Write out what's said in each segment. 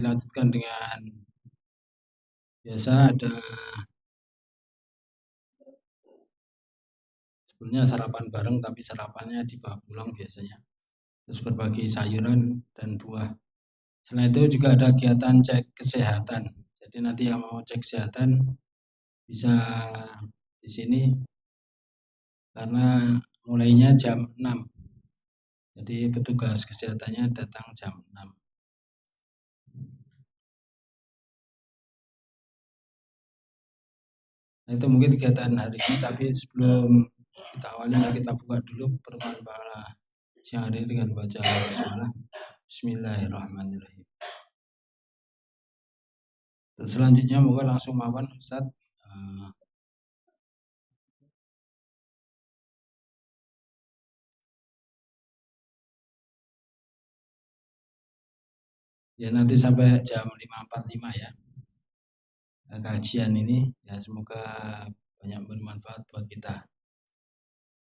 Dilanjutkan dengan biasa ada sebenarnya sarapan bareng tapi sarapannya dibawa pulang biasanya. Terus berbagi sayuran dan buah. Selain itu juga ada kegiatan cek kesehatan. Jadi nanti yang mau cek kesehatan bisa di sini karena mulainya jam 6. Jadi petugas kesehatannya datang jam 6. Nah, itu mungkin kegiatan hari ini, tapi sebelum kita awali kita buka dulu pertemuan pada siang hari ini dengan baca basmalah. Bismillahirrahmanirrahim. Dan selanjutnya moga langsung mawan Ustaz. Ya nanti sampai jam 5.45 ya. Kajian ini ya semoga banyak bermanfaat buat kita.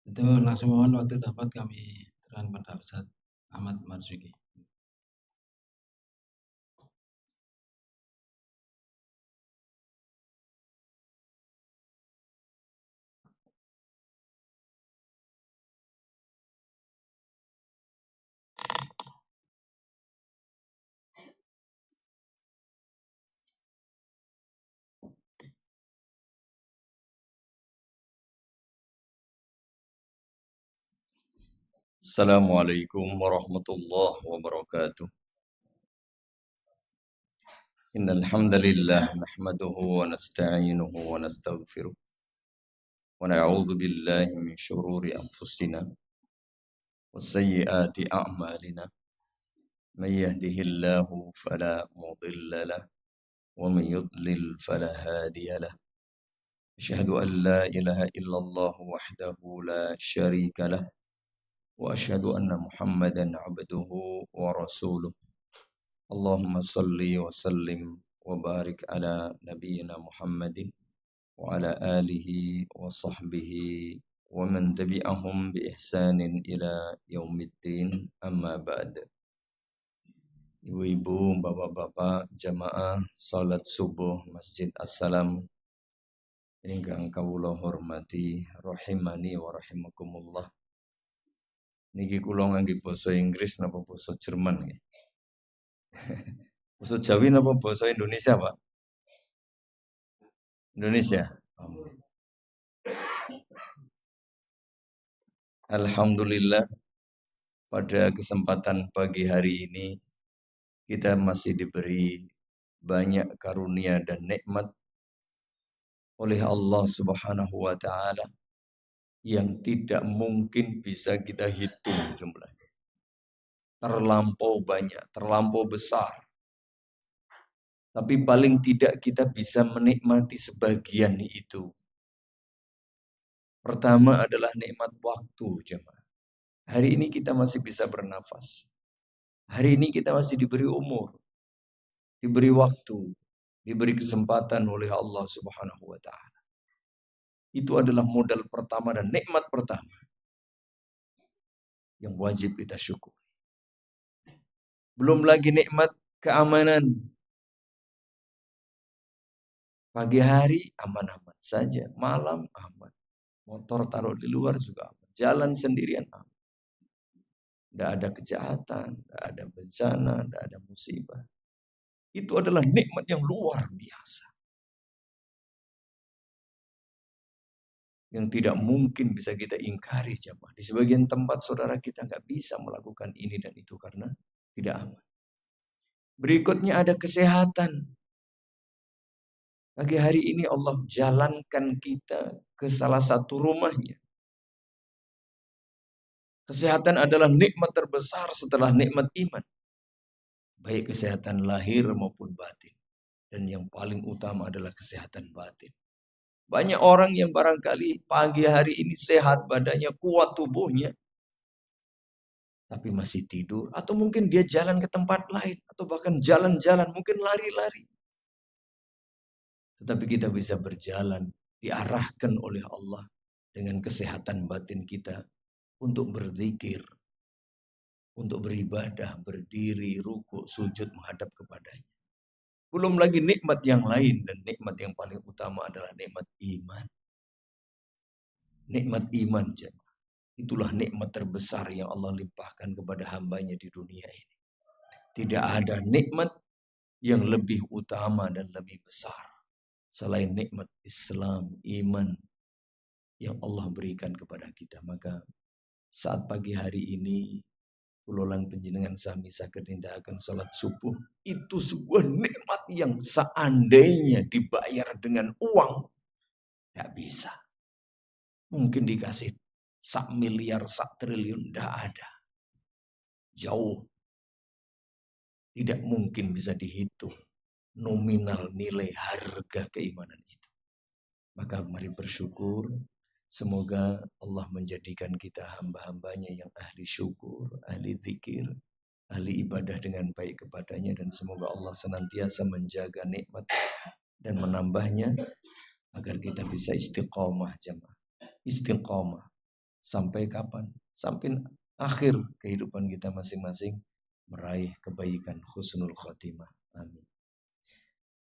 Itu langsung mohon waktu dapat kami terang pada Ustaz Ahmad Marzuki. Assalamualaikum warahmatullahi wabarakatuh. Innal hamdalillah nahmaduhu wa nasta'inuhu wa nastaghfiruh wa na'udzu billahi min shururi anfusina wa sayyiati a'malina. May yahdihillahu fala mudilla lahu wa may yudlil fala hadiya lahu. Asyhadu an la ilaha illallah wahdahu la syarika lahu wa asyhadu anna Muhammadan 'abduhu wa rasuluh. Allahumma salli wa sallim wa barik ala nabiyyina Muhammadin wa ala alihi wa sahbihi wa man tabi'ahum bi ihsanin ila yaumiddin, amma ba'd. Ibu-ibu, bapak-bapak, jamaah salat subuh Masjid As-Salam ingkang kawula hormati rahimani wa rahimakumullah. Niki kula ngangge basa Inggris napa basa Jerman nggih? Basa Jawi napa basa Indonesia, Pak? Indonesia. Alhamdulillah, pada kesempatan pagi hari ini kita masih diberi banyak karunia dan nikmat oleh Allah Subhanahu wa taala yang tidak mungkin bisa kita hitung jumlahnya. Terlampau banyak, terlampau besar. Tapi paling tidak kita bisa menikmati sebagian itu. Pertama adalah nikmat waktu, jemaah. Hari ini kita masih bisa bernafas. Hari ini kita masih diberi umur, diberi waktu, diberi kesempatan oleh Allah Subhanahu wa taala. Itu adalah modal pertama dan nikmat pertama yang wajib kita syukur. Belum lagi nikmat keamanan. Pagi hari aman-aman saja, malam aman. Motor taruh di luar juga aman. Jalan sendirian aman. Tidak ada kejahatan, tidak ada bencana, tidak ada musibah. Itu adalah nikmat yang luar biasa. Yang tidak mungkin bisa kita ingkari, jemaah. Di sebagian tempat saudara kita nggak bisa melakukan ini dan itu karena tidak aman. Berikutnya ada kesehatan. Pagi hari ini Allah jalankan kita ke salah satu rumahnya. Kesehatan adalah nikmat terbesar setelah nikmat iman. Baik kesehatan lahir maupun batin. Dan yang paling utama adalah kesehatan batin. Banyak orang yang barangkali pagi hari ini sehat badannya, kuat tubuhnya. Tapi masih tidur. Atau mungkin dia jalan ke tempat lain. Atau bahkan jalan-jalan, mungkin lari-lari. Tetapi kita bisa berjalan, diarahkan oleh Allah dengan kesehatan batin kita untuk berzikir, untuk beribadah, berdiri, rukuk, sujud menghadap kepadanya. Belum lagi nikmat yang lain, dan nikmat yang paling utama adalah nikmat iman. Nikmat iman, jemaah. Itulah nikmat terbesar yang Allah limpahkan kepada hambanya di dunia ini. Tidak ada nikmat yang lebih utama dan lebih besar selain nikmat Islam, iman yang Allah berikan kepada kita. Maka saat pagi hari ini kulolan penjenengan sami saged nindakaken salat subuh, itu sebuah nikmat yang seandainya dibayar dengan uang tidak bisa. Mungkin dikasih 1 miliar, 1 triliun, tidak ada. Jauh. Tidak mungkin bisa dihitung nominal nilai harga keimanan itu. Maka mari bersyukur. Semoga Allah menjadikan kita hamba-hambanya yang ahli syukur, ahli zikir, ahli ibadah dengan baik kepadanya. Dan semoga Allah senantiasa menjaga nikmat dan menambahnya agar kita bisa istiqomah, jemaah. Istiqomah. Sampai kapan? Sampai akhir kehidupan kita masing-masing meraih kebaikan, husnul khotimah. Amin.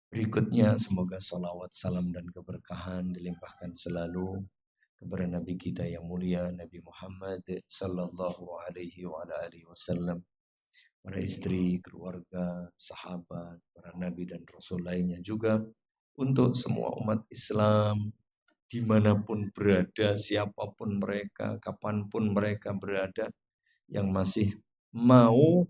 Berikutnya semoga salawat, salam dan keberkahan dilimpahkan selalu kepada Nabi kita yang mulia, Nabi Muhammad sallallahu alaihi wasallam, para istri, keluarga, sahabat, para nabi dan rasul lainnya juga, untuk semua umat Islam dimanapun berada, siapapun mereka, kapanpun mereka berada, yang masih mau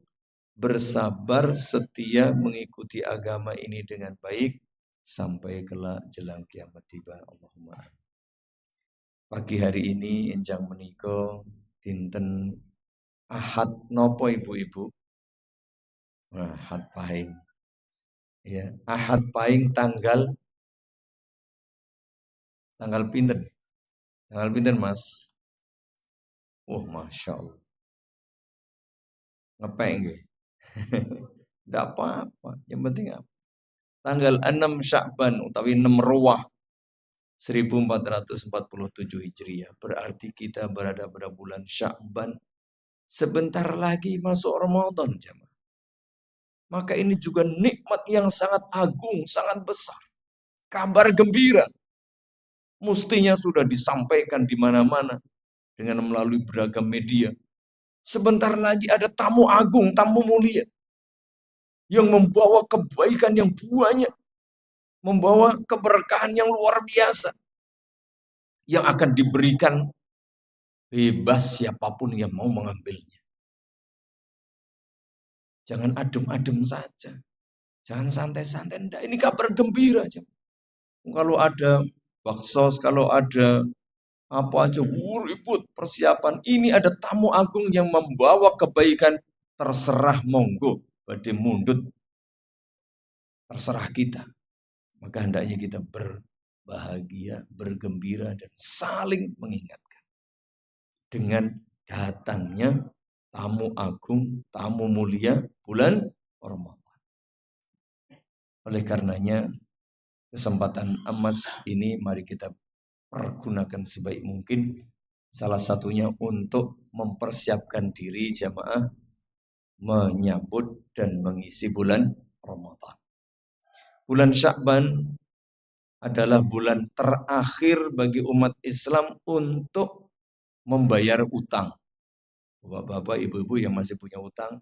bersabar setia mengikuti agama ini dengan baik sampai kelak jelang kiamat tiba. Allahumma amin. Pagi hari ini enjang menika dinten Ahad nopo ibu-ibu? Ahad Pahing. Ya, Ahad Pahing tanggal pinten? Tanggal pinten, Mas? Oh, Masya Allah. Ngepek nggih. Tidak apa-apa, yang penting apa? Tanggal 6 Sya'ban utawi 6 Ruwah 1447 Hijriah. Berarti kita berada pada bulan Sya'ban. Sebentar lagi masuk Ramadan, jemaah. Maka ini juga nikmat yang sangat agung, sangat besar. Kabar gembira. Mestinya sudah disampaikan di mana-mana dengan melalui beragam media. Sebentar lagi ada tamu agung, tamu mulia yang membawa kebaikan yang banyak, membawa keberkahan yang luar biasa, yang akan diberikan bebas siapapun yang mau mengambilnya. Jangan adem-adem saja, jangan santai-santai. Enggak, ini kabar gembira aja. Kalau ada baksos, kalau ada apa aja, ribut persiapan. Ini ada tamu agung yang membawa kebaikan. Terserah, monggo, badhe mundut. Terserah kita. Maka hendaknya kita berbahagia, bergembira, dan saling mengingatkan. Dengan datangnya tamu agung, tamu mulia bulan Ramadan. Oleh karenanya, kesempatan emas ini mari kita pergunakan sebaik mungkin. Salah satunya untuk mempersiapkan diri jamaah menyambut dan mengisi bulan Ramadan. Bulan Sya'ban adalah bulan terakhir bagi umat Islam untuk membayar utang. Bapak-bapak, ibu-ibu yang masih punya utang,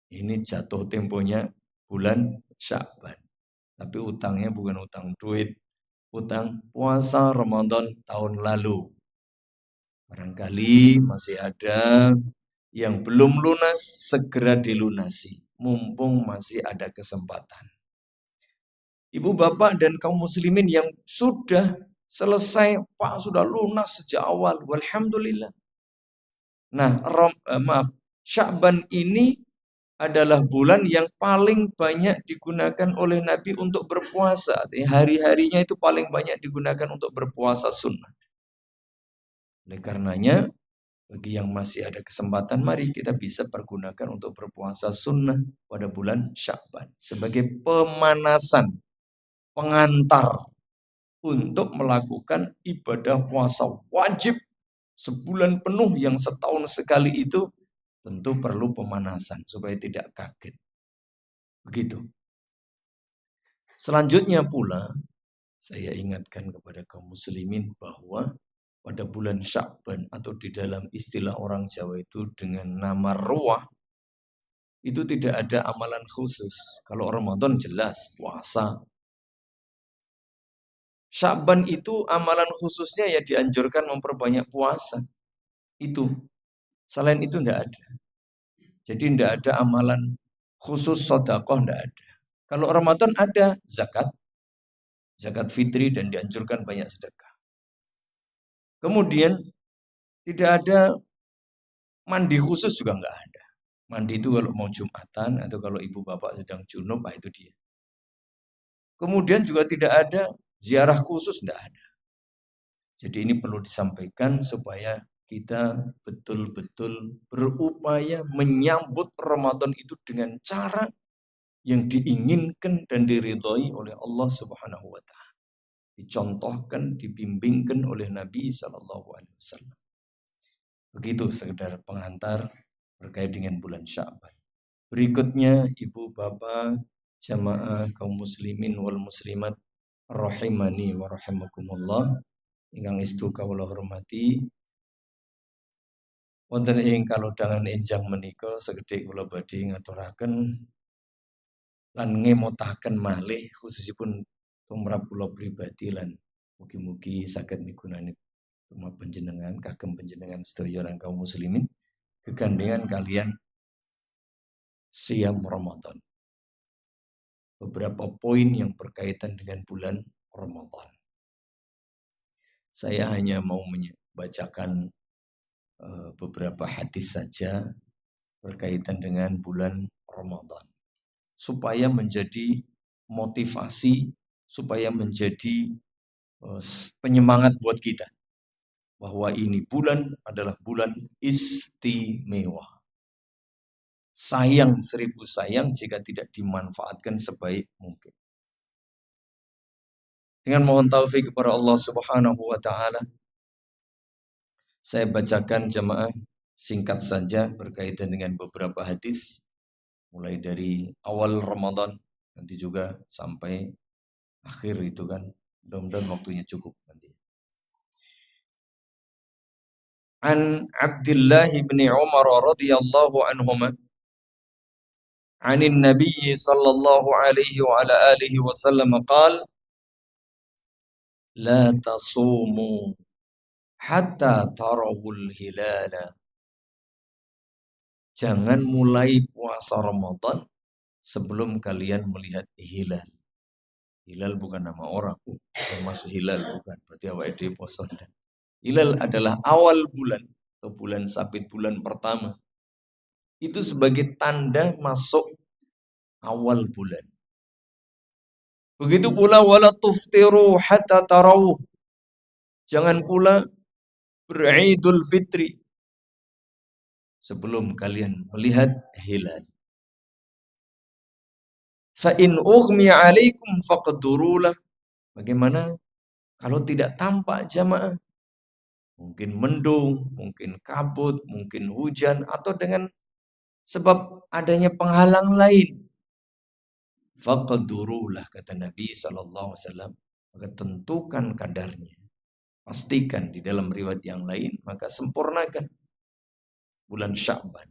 ini jatuh temponya bulan Sya'ban. Tapi utangnya bukan utang duit, utang puasa Ramadan tahun lalu. Barangkali masih ada yang belum lunas, segera dilunasi. Mumpung masih ada kesempatan. Ibu bapak dan kaum muslimin yang sudah selesai, Pak, sudah lunas sejak awal, walhamdulillah. Nah, Sya'ban ini adalah bulan yang paling banyak digunakan oleh Nabi untuk berpuasa. Hari-harinya itu paling banyak digunakan untuk berpuasa sunnah. Oleh karenanya, bagi yang masih ada kesempatan, mari kita bisa pergunakan untuk berpuasa sunnah pada bulan Sya'ban. Sebagai pemanasan, pengantar untuk melakukan ibadah puasa wajib sebulan penuh yang setahun sekali itu. Tentu perlu pemanasan supaya tidak kaget. Begitu. Selanjutnya pula, saya ingatkan kepada kaum muslimin bahwa pada bulan Sya'ban atau di dalam istilah orang Jawa itu dengan nama ruwah, itu tidak ada amalan khusus. Kalau Ramadan jelas puasa. Sya'ban itu amalan khususnya ya dianjurkan memperbanyak puasa. Itu. Selain itu tidak ada. Jadi tidak ada amalan khusus sedekah, tidak ada. Kalau Ramadan ada zakat fitri dan dianjurkan banyak sedekah. Kemudian tidak ada mandi khusus juga enggak ada. Mandi itu kalau mau Jumatan atau kalau ibu bapak sedang junub, itu dia. Kemudian juga tidak ada ziarah khusus, enggak ada. Jadi ini perlu disampaikan supaya kita betul-betul berupaya menyambut Ramadan itu dengan cara yang diinginkan dan diridhoi oleh Allah Subhanahu wa taala. Dicontohkan, dibimbingkan oleh Nabi sallallahu alaihi wasallam. Begitu sekedar pengantar terkait dengan bulan Sya'ban. Berikutnya ibu bapak jamaah kaum muslimin wal muslimat rahimani wa rahimakumullah ingkang estu kawula hormati. Wonten ing kalodhangan enjang menika segedhik kula badhe ngaturaken lan ngemotaken malih khususipun tumrap kula pribadi lan mugi-mugi saged migunani rumah panjenengan kagem panjenengan sedaya lan kaum muslimin kegandengan kalian siam Ramadan. Beberapa poin yang berkaitan dengan bulan Ramadan. Saya hanya mau membacakan beberapa hadis saja berkaitan dengan bulan Ramadan. Supaya menjadi motivasi, supaya menjadi penyemangat buat kita. Bahwa ini bulan adalah bulan istimewa. Sayang 1000 sayang jika tidak dimanfaatkan sebaik mungkin. Dengan mohon taufik kepada Allah Subhanahu wa taala, saya bacakan jamaah singkat saja berkaitan dengan beberapa hadis mulai dari awal Ramadan nanti juga sampai akhir itu kan. Mudah-mudahan waktunya cukup nanti. An Abdullah bin Umar radhiyallahu anhuma عن النبي صلى الله عليه وعلى آله وسلم قال لا تصوموا حتى تروا الهلال. Jangan mulai puasa Ramadan sebelum kalian melihat hilal. Hilal bukan nama orang, Mas Hilal bukan. Berarti awake dhewe poso. Hilal adalah awal bulan atau bulan sabit bulan pertama. Itu sebagai tanda masuk awal bulan. Begitu pula wala tuftiru hatta tarawuh. Jangan pula beridul fitri sebelum kalian melihat hilal. Fa in ughmi 'alaikum faqdurulah. Bagaimana kalau tidak tampak jamaah? Mungkin mendung, mungkin kabut, mungkin hujan atau dengan sebab adanya penghalang lain. Faqdurulah kata Nabi sallallahu alaihi wasallam, maka tentukan kadarnya. Pastikan di dalam riwayat yang lain, maka sempurnakan bulan Sya'ban.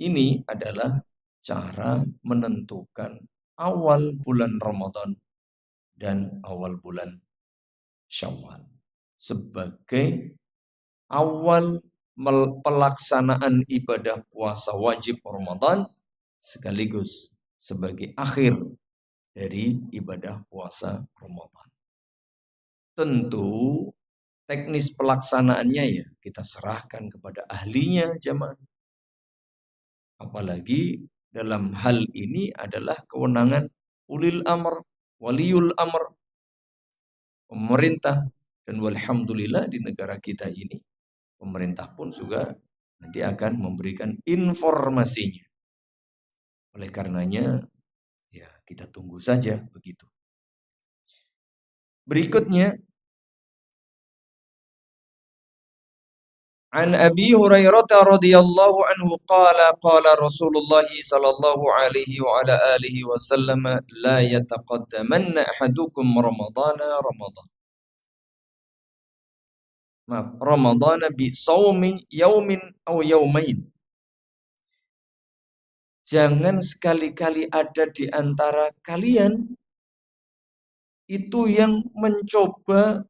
Ini adalah cara menentukan awal bulan Ramadan dan awal bulan Syawal sebagai awal pelaksanaan ibadah puasa wajib Ramadan sekaligus sebagai akhir dari ibadah puasa Ramadan. Tentu teknis pelaksanaannya ya kita serahkan kepada ahlinya jamaah. Apalagi dalam hal ini adalah kewenangan ulil amr, waliul amr, pemerintah. Dan walhamdulillah di negara kita ini pemerintah pun juga nanti akan memberikan informasinya. Oleh karenanya ya kita tunggu saja begitu. Berikutnya An Abi Hurairah radhiyallahu anhu qala qala Rasulullah sallallahu alaihi wa ala alihi wasallam la yataqaddamanna ahadukum Ramadan. Maaf, Ramadana bi saumi yaumin aw yaumain. Jangan sekali-kali ada di antara kalian itu yang mencoba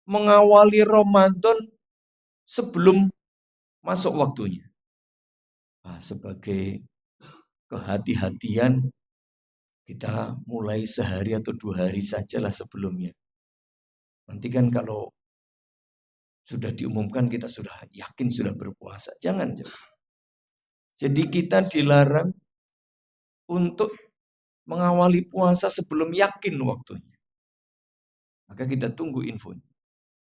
mengawali Ramadan sebelum masuk waktunya. Nah, sebagai kehati-hatian kita mulai sehari atau 2 hari sajalah sebelumnya. Nanti kan kalau sudah diumumkan kita sudah yakin sudah berpuasa. Jangan. Jadi kita dilarang untuk mengawali puasa sebelum yakin waktunya. Maka kita tunggu infonya.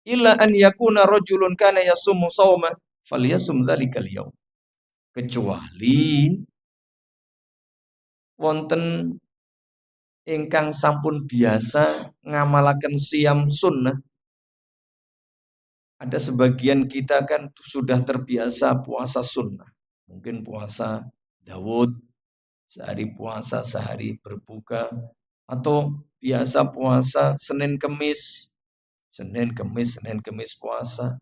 Illa an yakuna rajulun kana yasumu shauma falyasum dzalikal yaum. Kecuali wonten ingkang sampun biasa ngamalaken siam sunnah. Ada sebagian kita kan sudah terbiasa puasa sunnah. Mungkin puasa Daud, sehari puasa, sehari berbuka. Atau biasa puasa Senin Kemis puasa.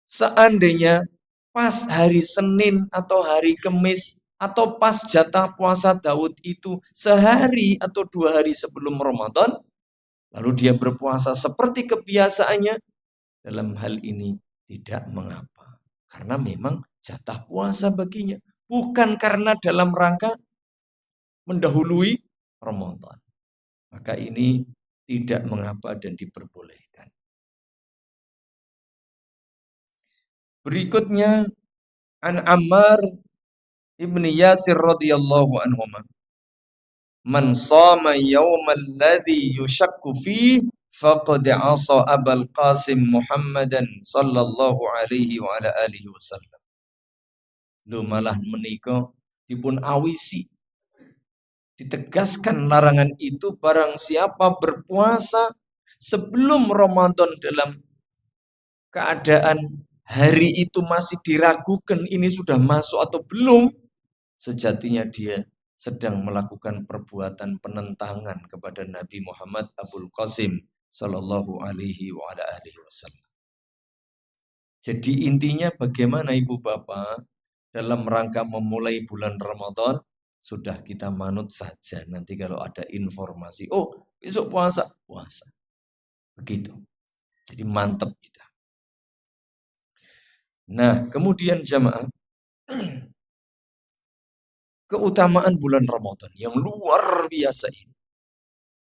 Seandainya pas hari Senin atau hari Kemis atau pas jatah puasa Daud itu sehari atau 2 hari sebelum Ramadan, lalu dia berpuasa seperti kebiasaannya, dalam hal ini tidak mengapa. Karena memang jatah puasa baginya. Bukan karena dalam rangka mendahului Ramadan. Maka ini tidak mengapa dan diperbolehkan. Berikutnya an Ammar ibni Yasir radhiyallahu anhuma. Man shama yawmal ladzi yushakku fihi faqad asa Abul Qasim Muhammadan sallallahu alaihi wa ala alihi wasallam. Lu malah menika dipun awisi. Ditegaskan larangan itu barang siapa berpuasa sebelum Ramadan dalam keadaan hari itu masih diragukan ini sudah masuk atau belum, sejatinya dia sedang melakukan perbuatan penentangan kepada Nabi Muhammad Abul Qasim sallallahu alaihi wa ala alihi wasallam. Jadi intinya bagaimana Ibu Bapak dalam rangka memulai bulan Ramadan, sudah kita manut saja. Nanti kalau ada informasi, oh besok puasa. Begitu. Jadi mantap kita. Nah, kemudian jamaah, keutamaan bulan Ramadan yang luar biasa ini.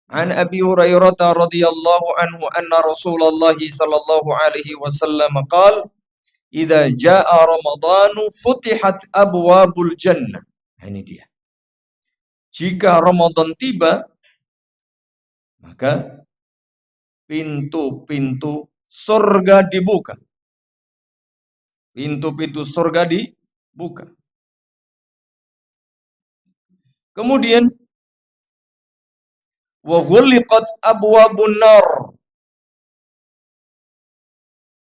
An Abi Hurairah radhiyallahu anhu anna Rasulullah sallallahu alaihi wasallam qala idza jaa Ramadanu futihat abwabul jannah. Ini dia. Jika Ramadan tiba, maka pintu-pintu surga dibuka. Pintu-pintu surga dibuka. Kemudian wa ghulqat abwabun nar.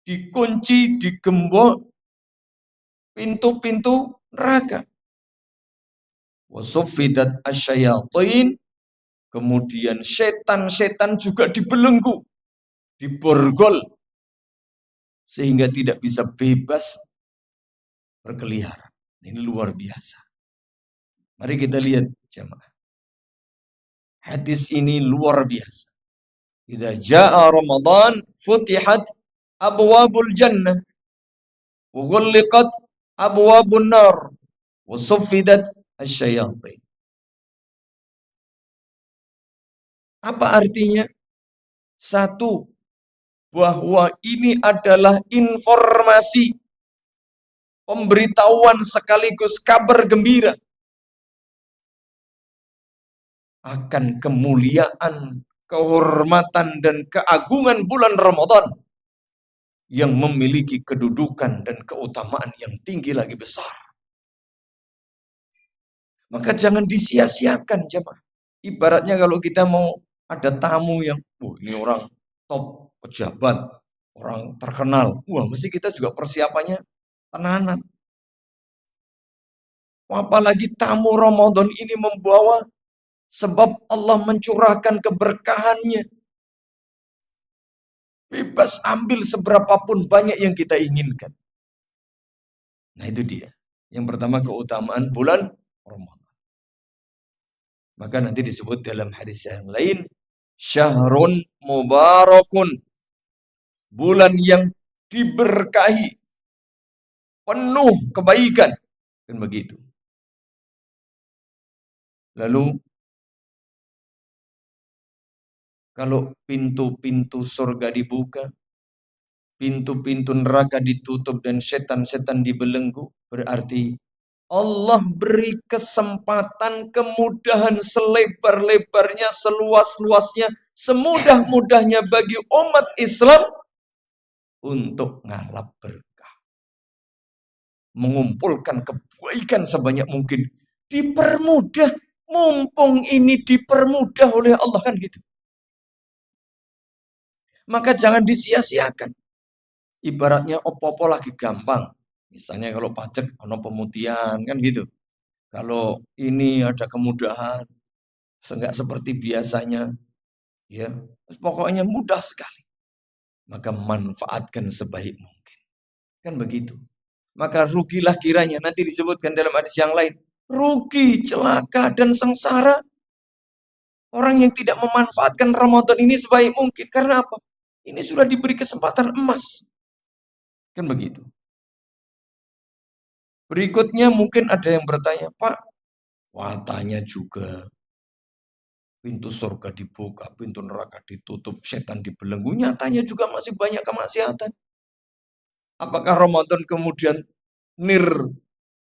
Dikunci, digembok pintu-pintu neraka. Wa suffidat asyayatin. Kemudian setan-setan juga dibelenggu, diborgol, sehingga tidak bisa bebas berkeliaran. Ini luar biasa. Mari kita lihat jamaah. Hadis ini luar biasa. Idza jaa Ramadan futihat abwabul jannah wa ghulqat abwabun nar wa suffidat asyayatin. Apa artinya? Satu, bahwa ini adalah informasi, pemberitahuan sekaligus kabar gembira akan kemuliaan, kehormatan, dan keagungan bulan Ramadan yang memiliki kedudukan dan keutamaan yang tinggi lagi besar. Maka jangan disia-siakan jemaah. Ibaratnya kalau kita mau ada tamu yang, ini orang top pejabat, orang terkenal, mesti kita juga persiapannya tenanan. Apalagi tamu Ramadan ini membawa sebab Allah mencurahkan keberkahannya. Bebas ambil seberapapun banyak yang kita inginkan. Nah itu dia. Yang pertama keutamaan bulan Ramadan. Maka nanti disebut dalam hadis yang lain, syahrun mubarakun. Bulan yang diberkahi. Penuh kebaikan. Kan begitu. Lalu kalau pintu-pintu surga dibuka, pintu-pintu neraka ditutup dan setan-setan dibelenggu, berarti Allah beri kesempatan, kemudahan selebar-lebarnya, seluas-luasnya, semudah-mudahnya bagi umat Islam untuk ngalap berkah. Mengumpulkan kebaikan sebanyak mungkin. Dipermudah. Mumpung ini dipermudah oleh Allah, kan gitu. Maka jangan disia-siakan. Ibaratnya opo-opo lagi gampang. Misalnya kalau pajak ada pemutihan, kan gitu. Kalau ini ada kemudahan, enggak seperti biasanya, ya pokoknya mudah sekali. Maka manfaatkan sebaik mungkin. Kan begitu. Maka rugilah kiranya, nanti disebutkan dalam hadis yang lain, rugi, celaka, dan sengsara orang yang tidak memanfaatkan Ramadan ini sebaik mungkin. Karena apa? Ini sudah diberi kesempatan emas. Kan begitu. Berikutnya mungkin ada yang bertanya, Pak, watanya juga pintu surga dibuka, pintu neraka ditutup, setan dibelenggu. Nyatanya juga masih banyak kemaksiatan. Apakah Ramadan kemudian nir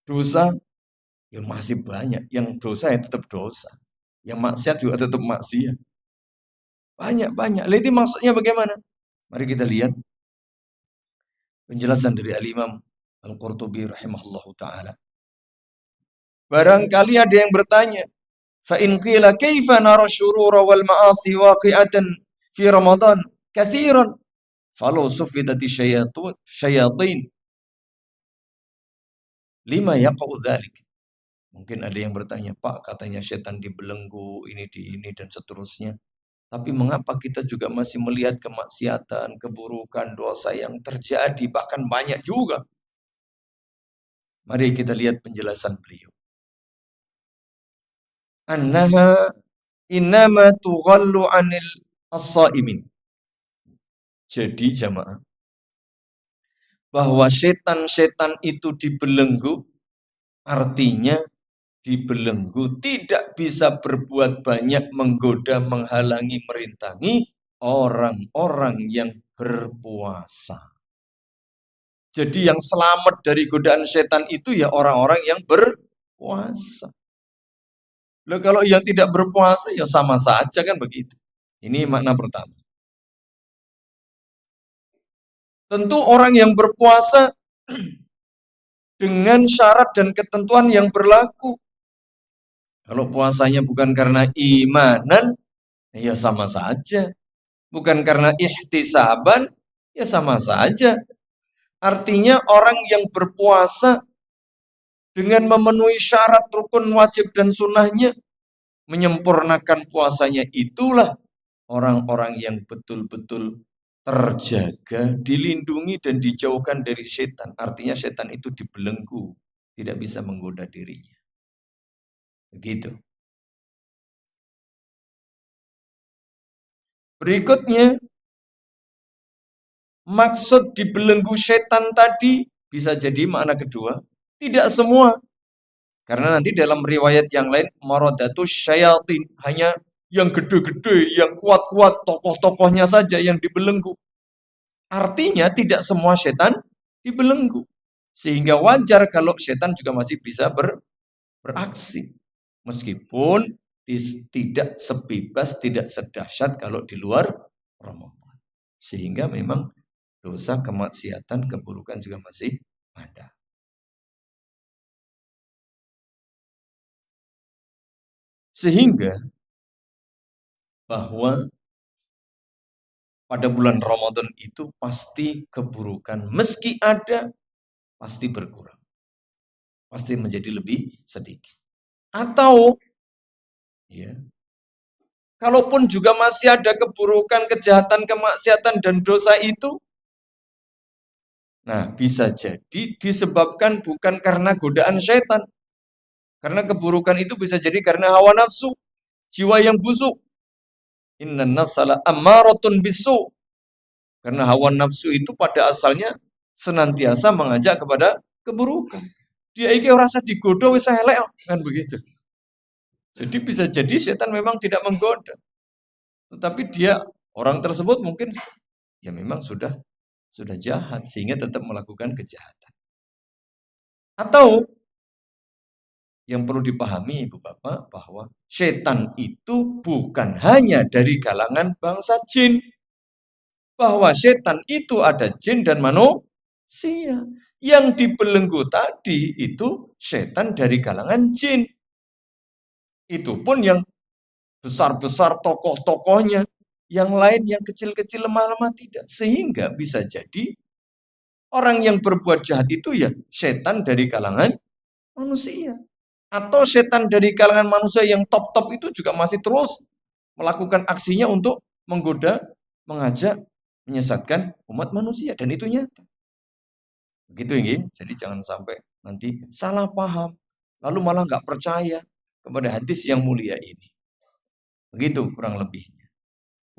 dosa? Ya masih banyak. Yang dosa ya tetap dosa. Yang maksiat juga tetap maksiat. Banyak-banyak. Jadi maksudnya bagaimana? Mari kita lihat penjelasan dari Al-Imam Al-Qurtubi rahimahullahu ta'ala. Barangkali ada yang bertanya, فَإِنْ قِيلَ كَيْفَ نَرَى الشُّرُورَ وَالْمَعَاصِي وَاقِعَةً فِي رَمَضَانَ كَثِيرًا فَلَوْ سُفِّدَتِ الشَّيَاطِينَ لِمَا يَقَعُ ذَلِكَ. Mungkin ada yang bertanya, Pak, katanya setan dibelenggu, ini dan seterusnya. Tapi mengapa kita juga masih melihat kemaksiatan, keburukan, dosa yang terjadi, bahkan banyak juga. Mari kita lihat penjelasan beliau. Annaha innama tughallu 'anil as-shaimin. Jadi jamaah, bahwa setan-setan itu dibelenggu, artinya dibelenggu tidak bisa berbuat banyak, menggoda, menghalangi, merintangi orang-orang yang berpuasa. Jadi yang selamat dari godaan setan itu ya orang-orang yang berpuasa. Loh, kalau yang tidak berpuasa ya sama saja, kan begitu. Ini makna pertama. Tentu orang yang berpuasa dengan syarat dan ketentuan yang berlaku. Kalau puasanya bukan karena imanan, ya sama saja. Bukan karena ihtisaban, ya sama saja. Artinya orang yang berpuasa dengan memenuhi syarat rukun wajib dan sunnahnya, menyempurnakan puasanya, itulah orang-orang yang betul-betul terjaga, dilindungi dan dijauhkan dari setan. Artinya setan itu dibelenggu, tidak bisa menggoda dirinya. Begitu. Berikutnya, maksud dibelenggu setan tadi bisa jadi makna kedua. Tidak semua. Karena nanti dalam riwayat yang lain, maradatus syayatin, hanya yang gede-gede, yang kuat-kuat, tokoh-tokohnya saja yang dibelenggu. Artinya tidak semua setan dibelenggu. Sehingga wajar kalau setan juga masih bisa beraksi. Meskipun tidak sebebas, tidak sedahsyat kalau di luar Ramadan. Sehingga memang dosa, kemaksiatan, keburukan juga masih ada. Sehingga bahwa pada bulan Ramadan itu pasti keburukan. Meski ada, pasti berkurang. Pasti menjadi lebih sedikit. Atau ya, kalaupun juga masih ada keburukan, kejahatan, kemaksiatan dan dosa itu, nah bisa jadi disebabkan bukan karena godaan syaitan. Karena keburukan itu bisa jadi karena hawa nafsu, jiwa yang busuk. Innan nafsala ammaratun bisu. Karena hawa nafsu itu pada asalnya senantiasa mengajak kepada keburukan. Dia iki rasa digoda wis elek kan begitu. Jadi bisa jadi setan memang tidak menggoda. Tetapi dia orang tersebut mungkin ya memang sudah jahat sehingga tetap melakukan kejahatan. Atau yang perlu dipahami Ibu Bapak bahwa setan itu bukan hanya dari kalangan bangsa jin. Bahwa setan itu ada jin dan manusia. Yang dibelenggu tadi itu setan dari kalangan jin. Itu pun yang besar-besar tokoh-tokohnya. Yang lain yang kecil-kecil lemah-lemah tidak. Sehingga bisa jadi orang yang berbuat jahat itu ya setan dari kalangan manusia. Atau setan dari kalangan manusia yang top-top itu juga masih terus melakukan aksinya untuk menggoda, mengajak, menyesatkan umat manusia. Dan itu nyata. Begitu ya, jadi jangan sampai nanti salah paham, lalu malah nggak percaya kepada hadis yang mulia ini. Begitu kurang lebihnya.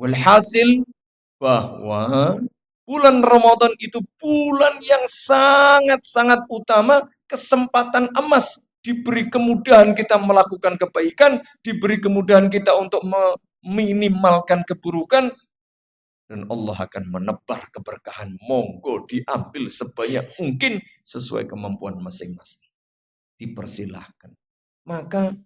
Walhasil bahwa bulan Ramadan itu bulan yang sangat-sangat utama, kesempatan emas. Diberi kemudahan kita melakukan kebaikan, diberi kemudahan kita untuk meminimalkan keburukan, dan Allah akan menebar keberkahan. Monggo diambil sebanyak mungkin sesuai kemampuan masing-masing. Dipersilahkan. Maka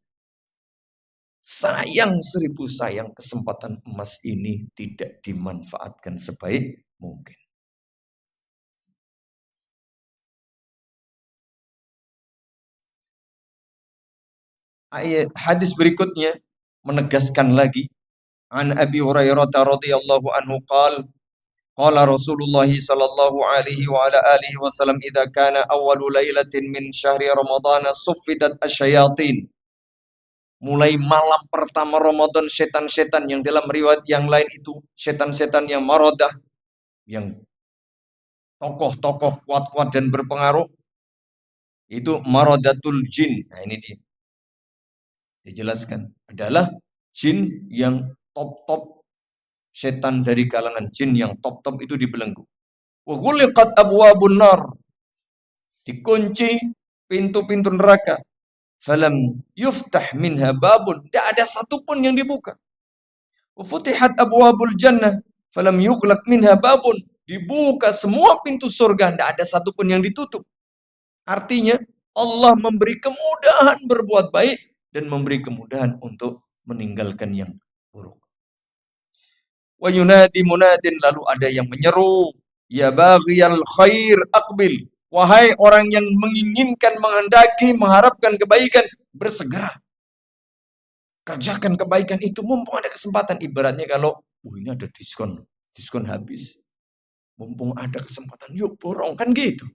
sayang 1000 sayang kesempatan emas ini tidak dimanfaatkan sebaik mungkin. Ayat hadis berikutnya menegaskan lagi. An Abi Hurairah radhiyallahu anhu qala Rasulullah sallallahu alaihi wa ala alihi wasallam idza kana awwalu lailatin min syahri Ramadan suffidat asyayatin. Mulai malam pertama Ramadan setan-setan yang dalam riwayat yang lain itu setan-setan yang maradah, yang tokoh-tokoh kuat-kuat dan berpengaruh, itu maradatul jin. Nah ini dijelaskan adalah jin yang top-top, setan dari kalangan jin yang top-top itu dibelenggu. Wa ghuliqat abwabun nar. Dikunci pintu-pintu neraka. Falam yuftah minha babun. Tidak ada satupun yang dibuka. Wa futihat abwabul jannah. Falam yughlaq minha babun. Dibuka semua pintu surga. Tidak ada satupun yang ditutup. Artinya Allah memberi kemudahan berbuat baik dan memberi kemudahan untuk meninggalkan yang buruk. Wa yunadi munadin, lalu ada yang menyeru, ya baghiyal khair aqbil. Wahai orang yang menginginkan, menghendaki, mengharapkan kebaikan, bersegera. Kerjakan kebaikan itu mumpung ada kesempatan. Ibaratnya kalau ini ada diskon habis. Mumpung ada kesempatan, yuk borong, kan gitu.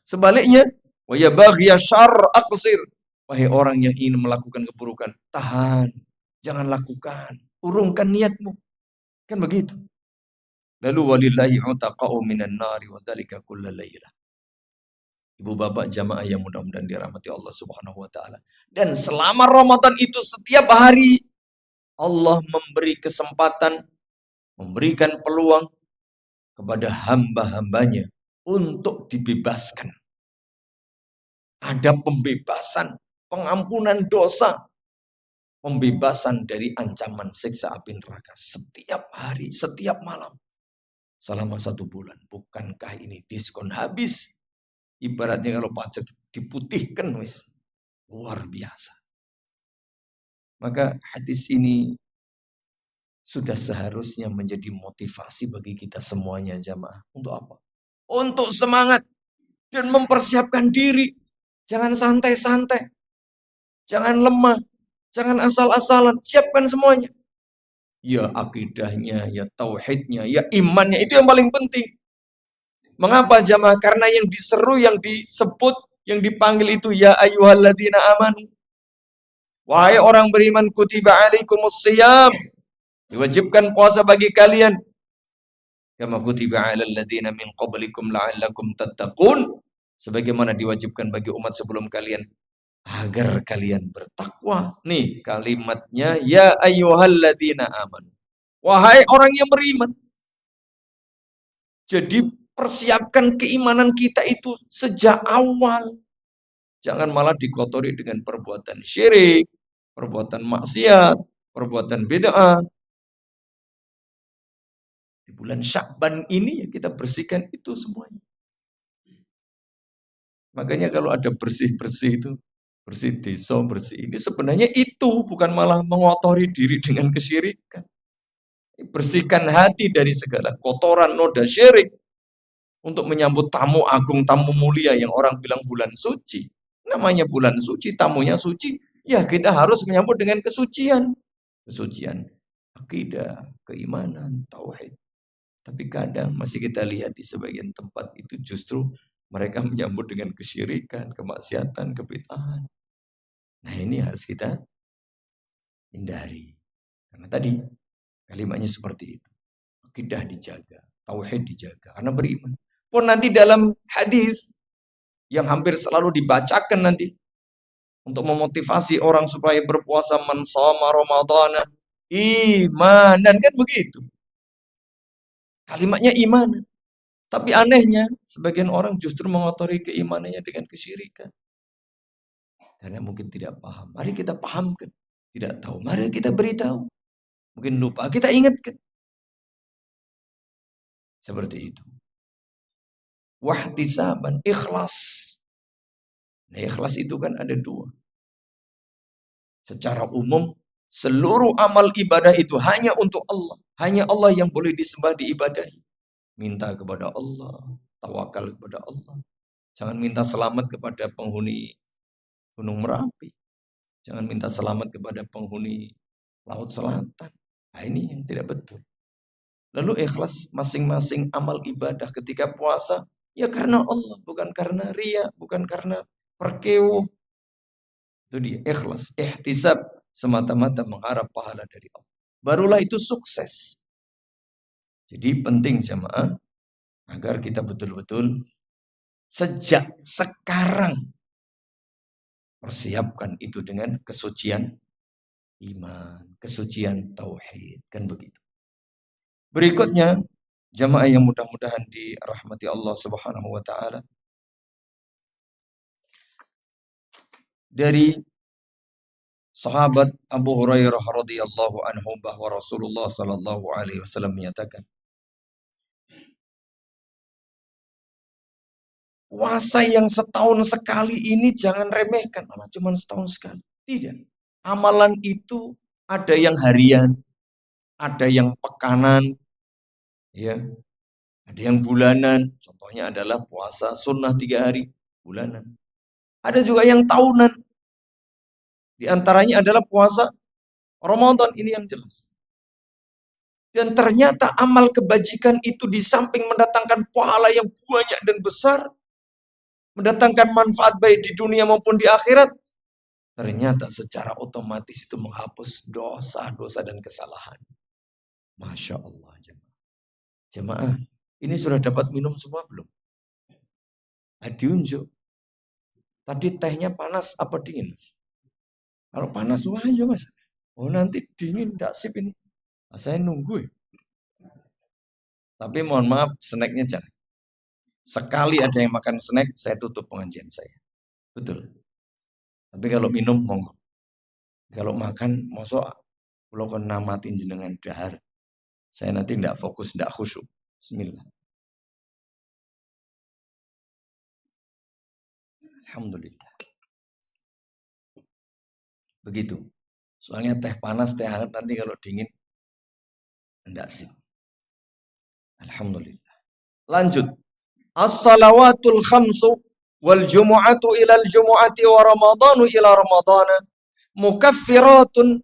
Sebaliknya, wa ya baghiya syarr aqsir. Wahai orang yang ingin melakukan keburukan, tahan, jangan lakukan, urungkan niatmu. Kan begitu. Lalu walillahi utaqa'u minan nari wa dzalika kullal lailah. Ibu bapak jamaah yang mudah-mudahan dirahmati Allah Subhanahu wa taala. Dan selama Ramadan itu setiap hari Allah memberi kesempatan, memberikan peluang kepada hamba-hambanya untuk dibebaskan. Ada pembebasan, pengampunan dosa, pembebasan dari ancaman siksa api neraka setiap hari, setiap malam, selama 1 bulan. Bukankah ini diskon habis? Ibaratnya kalau pajak diputihkan, wis luar biasa. Maka hadis ini sudah seharusnya menjadi motivasi bagi kita semuanya jamaah. Untuk apa? Untuk semangat dan mempersiapkan diri. Jangan santai-santai. Jangan lemah. Jangan asal-asalan. Siapkan semuanya. Ya akidahnya, ya tauhidnya, ya imannya. Itu yang paling penting. Mengapa jamaah? Karena yang diseru, yang disebut, yang dipanggil itu ya ayyuhalladzina amanu. Wahai orang beriman, kutiba alaikumus shiyam. Diwajibkan puasa bagi kalian. Kama kutiba alal ladzina min qablikum la'allakum tattaqun. Sebagaimana diwajibkan bagi umat sebelum kalian agar kalian bertakwa. Nih kalimatnya ya ayyuhalladzina amanu. Wahai orang yang beriman. Jadi persiapkan keimanan kita itu sejak awal. Jangan malah dikotori dengan perbuatan syirik, perbuatan maksiat, perbuatan bid'ah. Di bulan Sya'ban ini ya kita bersihkan itu semuanya. Makanya kalau ada bersih-bersih itu, bersih desa, bersih ini, sebenarnya itu bukan malah mengotori diri dengan kesyirikan. Bersihkan hati dari segala kotoran, noda syirik. Untuk menyambut tamu agung, tamu mulia yang orang bilang bulan suci. Namanya bulan suci, tamunya suci. Ya kita harus menyambut dengan kesucian. Kesucian akidah, keimanan, tauhid. Tapi kadang masih kita lihat di sebagian tempat itu justru mereka menyambut dengan kesyirikan, kemaksiatan, kebid'ahan. Nah ini harus kita hindari. Karena tadi kalimatnya seperti itu. Akidah dijaga, tauhid dijaga. Karena beriman. Pun nanti dalam hadis yang hampir selalu dibacakan nanti untuk memotivasi orang supaya berpuasa man shoma ramadhana imanan, kan begitu. Kalimatnya iman. Tapi anehnya, sebagian orang justru mengotori keimanannya dengan kesyirikan. Karena mungkin tidak paham. Mari kita pahamkan. Tidak tahu, mari kita beritahu. Mungkin lupa, kita ingatkan. Seperti itu. Wahtisaban, ikhlas. Nah, ikhlas itu kan ada dua. Secara umum, seluruh amal ibadah itu hanya untuk Allah. Hanya Allah yang boleh disembah, diibadahi. Minta kepada Allah, tawakal kepada Allah. Jangan minta selamat kepada penghuni Gunung Merapi. Jangan minta selamat kepada penghuni Laut Selatan. Nah, ini yang tidak betul. Lalu ikhlas masing-masing amal ibadah ketika puasa, ya karena Allah, bukan karena riya, bukan karena perkewuh. Itu dia, ikhlas, ihtisab, semata-mata mengharap pahala dari Allah. Barulah itu sukses. Jadi penting jamaah, agar kita betul-betul sejak sekarang persiapkan itu dengan kesucian iman, kesucian tauhid, kan begitu. Berikutnya, jamaah yang mudah-mudahan dirahmati Allah Subhanahu wa taala. Dari sahabat Abu Hurairah radhiyallahu anhu bahwa Rasulullah sallallahu alaihi wasallam menyatakan, puasa yang setahun sekali ini jangan remehkan, malah cuma setahun sekali. Tidak. Amalan itu ada yang harian, ada yang pekanan, ya, ada yang bulanan. Contohnya adalah puasa sunnah 3 hari bulanan. Ada juga yang tahunan. Di antaranya adalah puasa Ramadan, ini yang jelas. Dan ternyata amal kebajikan itu di samping mendatangkan pahala yang banyak dan besar, mendatangkan manfaat baik di dunia maupun di akhirat, ternyata secara otomatis itu menghapus dosa-dosa dan kesalahan. Masya Allah, jemaah. Jemaah, ini sudah dapat minum semua belum? Diunjuk. Tadi tehnya panas apa dingin, Mas? Kalau panas, wah ayo Mas. Oh nanti dingin, enggak sip ini. Nah, saya nunggu ya. Tapi mohon maaf, snacknya jangan. Sekali ada yang makan snack, saya tutup pengajian saya. Betul. Tapi kalau minum, monggo. Kalau makan, mosok kalau kena matiin jenengan dahar. Saya nanti tidak fokus, tidak khusyuk. Bismillah. Alhamdulillah. Begitu. Soalnya teh panas, teh hangat nanti kalau dingin, tidak sip. Alhamdulillah. Lanjut. As-salawatul khamsu wal jumu'atu ilal jumu'ati wa ramadanu ila ramadana mukaffiratun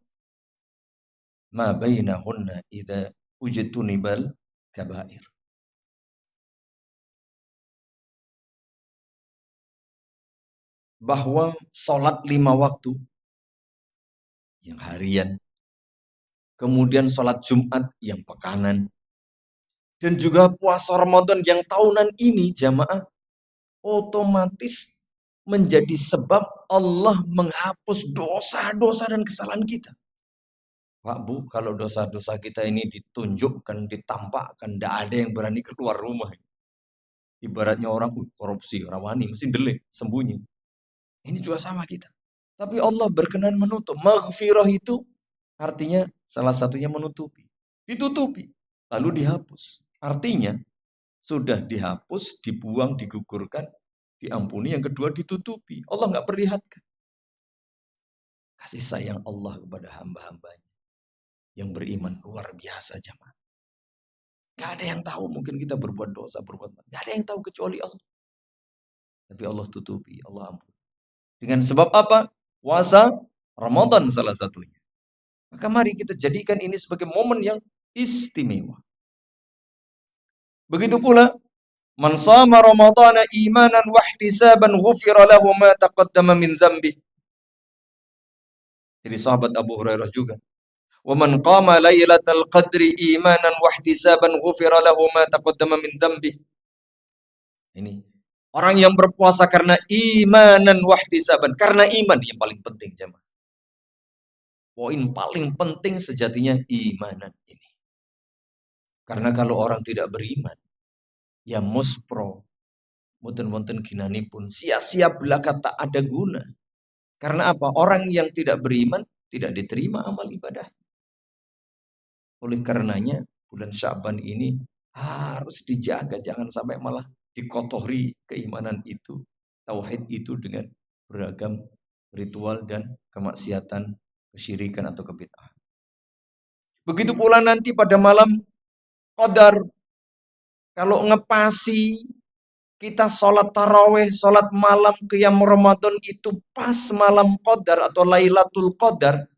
ma bainahunna idza ujtunibal kabair. bahwa sholat 5 waktu yang harian, kemudian sholat Jumat yang pekanan, dan juga puasa Ramadan yang tahunan ini jamaah otomatis menjadi sebab Allah menghapus dosa-dosa dan kesalahan kita. Pak Bu, kalau dosa-dosa kita ini ditunjukkan, ditampakkan, tidak ada yang berani keluar rumah. Ibaratnya orang korupsi, rawani, mesti delik, sembunyi. Ini juga sama kita. Tapi Allah berkenan menutup. Maghfirah itu artinya salah satunya menutupi. Ditutupi, lalu dihapus. Artinya sudah dihapus, dibuang, digugurkan, diampuni. Yang kedua ditutupi. Allah nggak perlihatkan. Kasih sayang Allah kepada hamba-hambanya yang beriman luar biasa jamaah. Gak ada yang tahu, mungkin kita berbuat dosa, gak ada yang tahu kecuali Allah. Tapi Allah tutupi, Allah ampuni. Dengan sebab apa? Puasa Ramadan salah satunya. Maka mari kita jadikan ini sebagai momen yang istimewa. Begitu pula, man shama Ramadhana imanan wa ihtisaban ghufira lahu ma taqaddama min dzambi. Jadi sahabat Abu Hurairah juga. Wa man qama lailatal qadri imanan wa ihtisaban ghufira lahu ma taqaddama min dzambi. Ini orang yang berpuasa karena imanan wa ihtisaban, karena iman yang paling penting jemaah. Poin paling penting sejatinya imanan ini. Karena kalau orang tidak beriman, ya muspro, wonten-wonten ginani pun sia-sia belaka tak ada guna. Karena apa? Orang yang tidak beriman tidak diterima amal ibadah. Oleh karenanya bulan Sya'ban ini harus dijaga, jangan sampai malah dikotori keimanan itu, tauhid itu dengan beragam ritual dan kemaksiatan, kesyirikan atau kebid'ahan. Begitu pula nanti pada malam Qadar, kalau ngepasi kita sholat taraweh, sholat malam qiyam Ramadan itu pas malam Qadar atau Lailatul Qadar,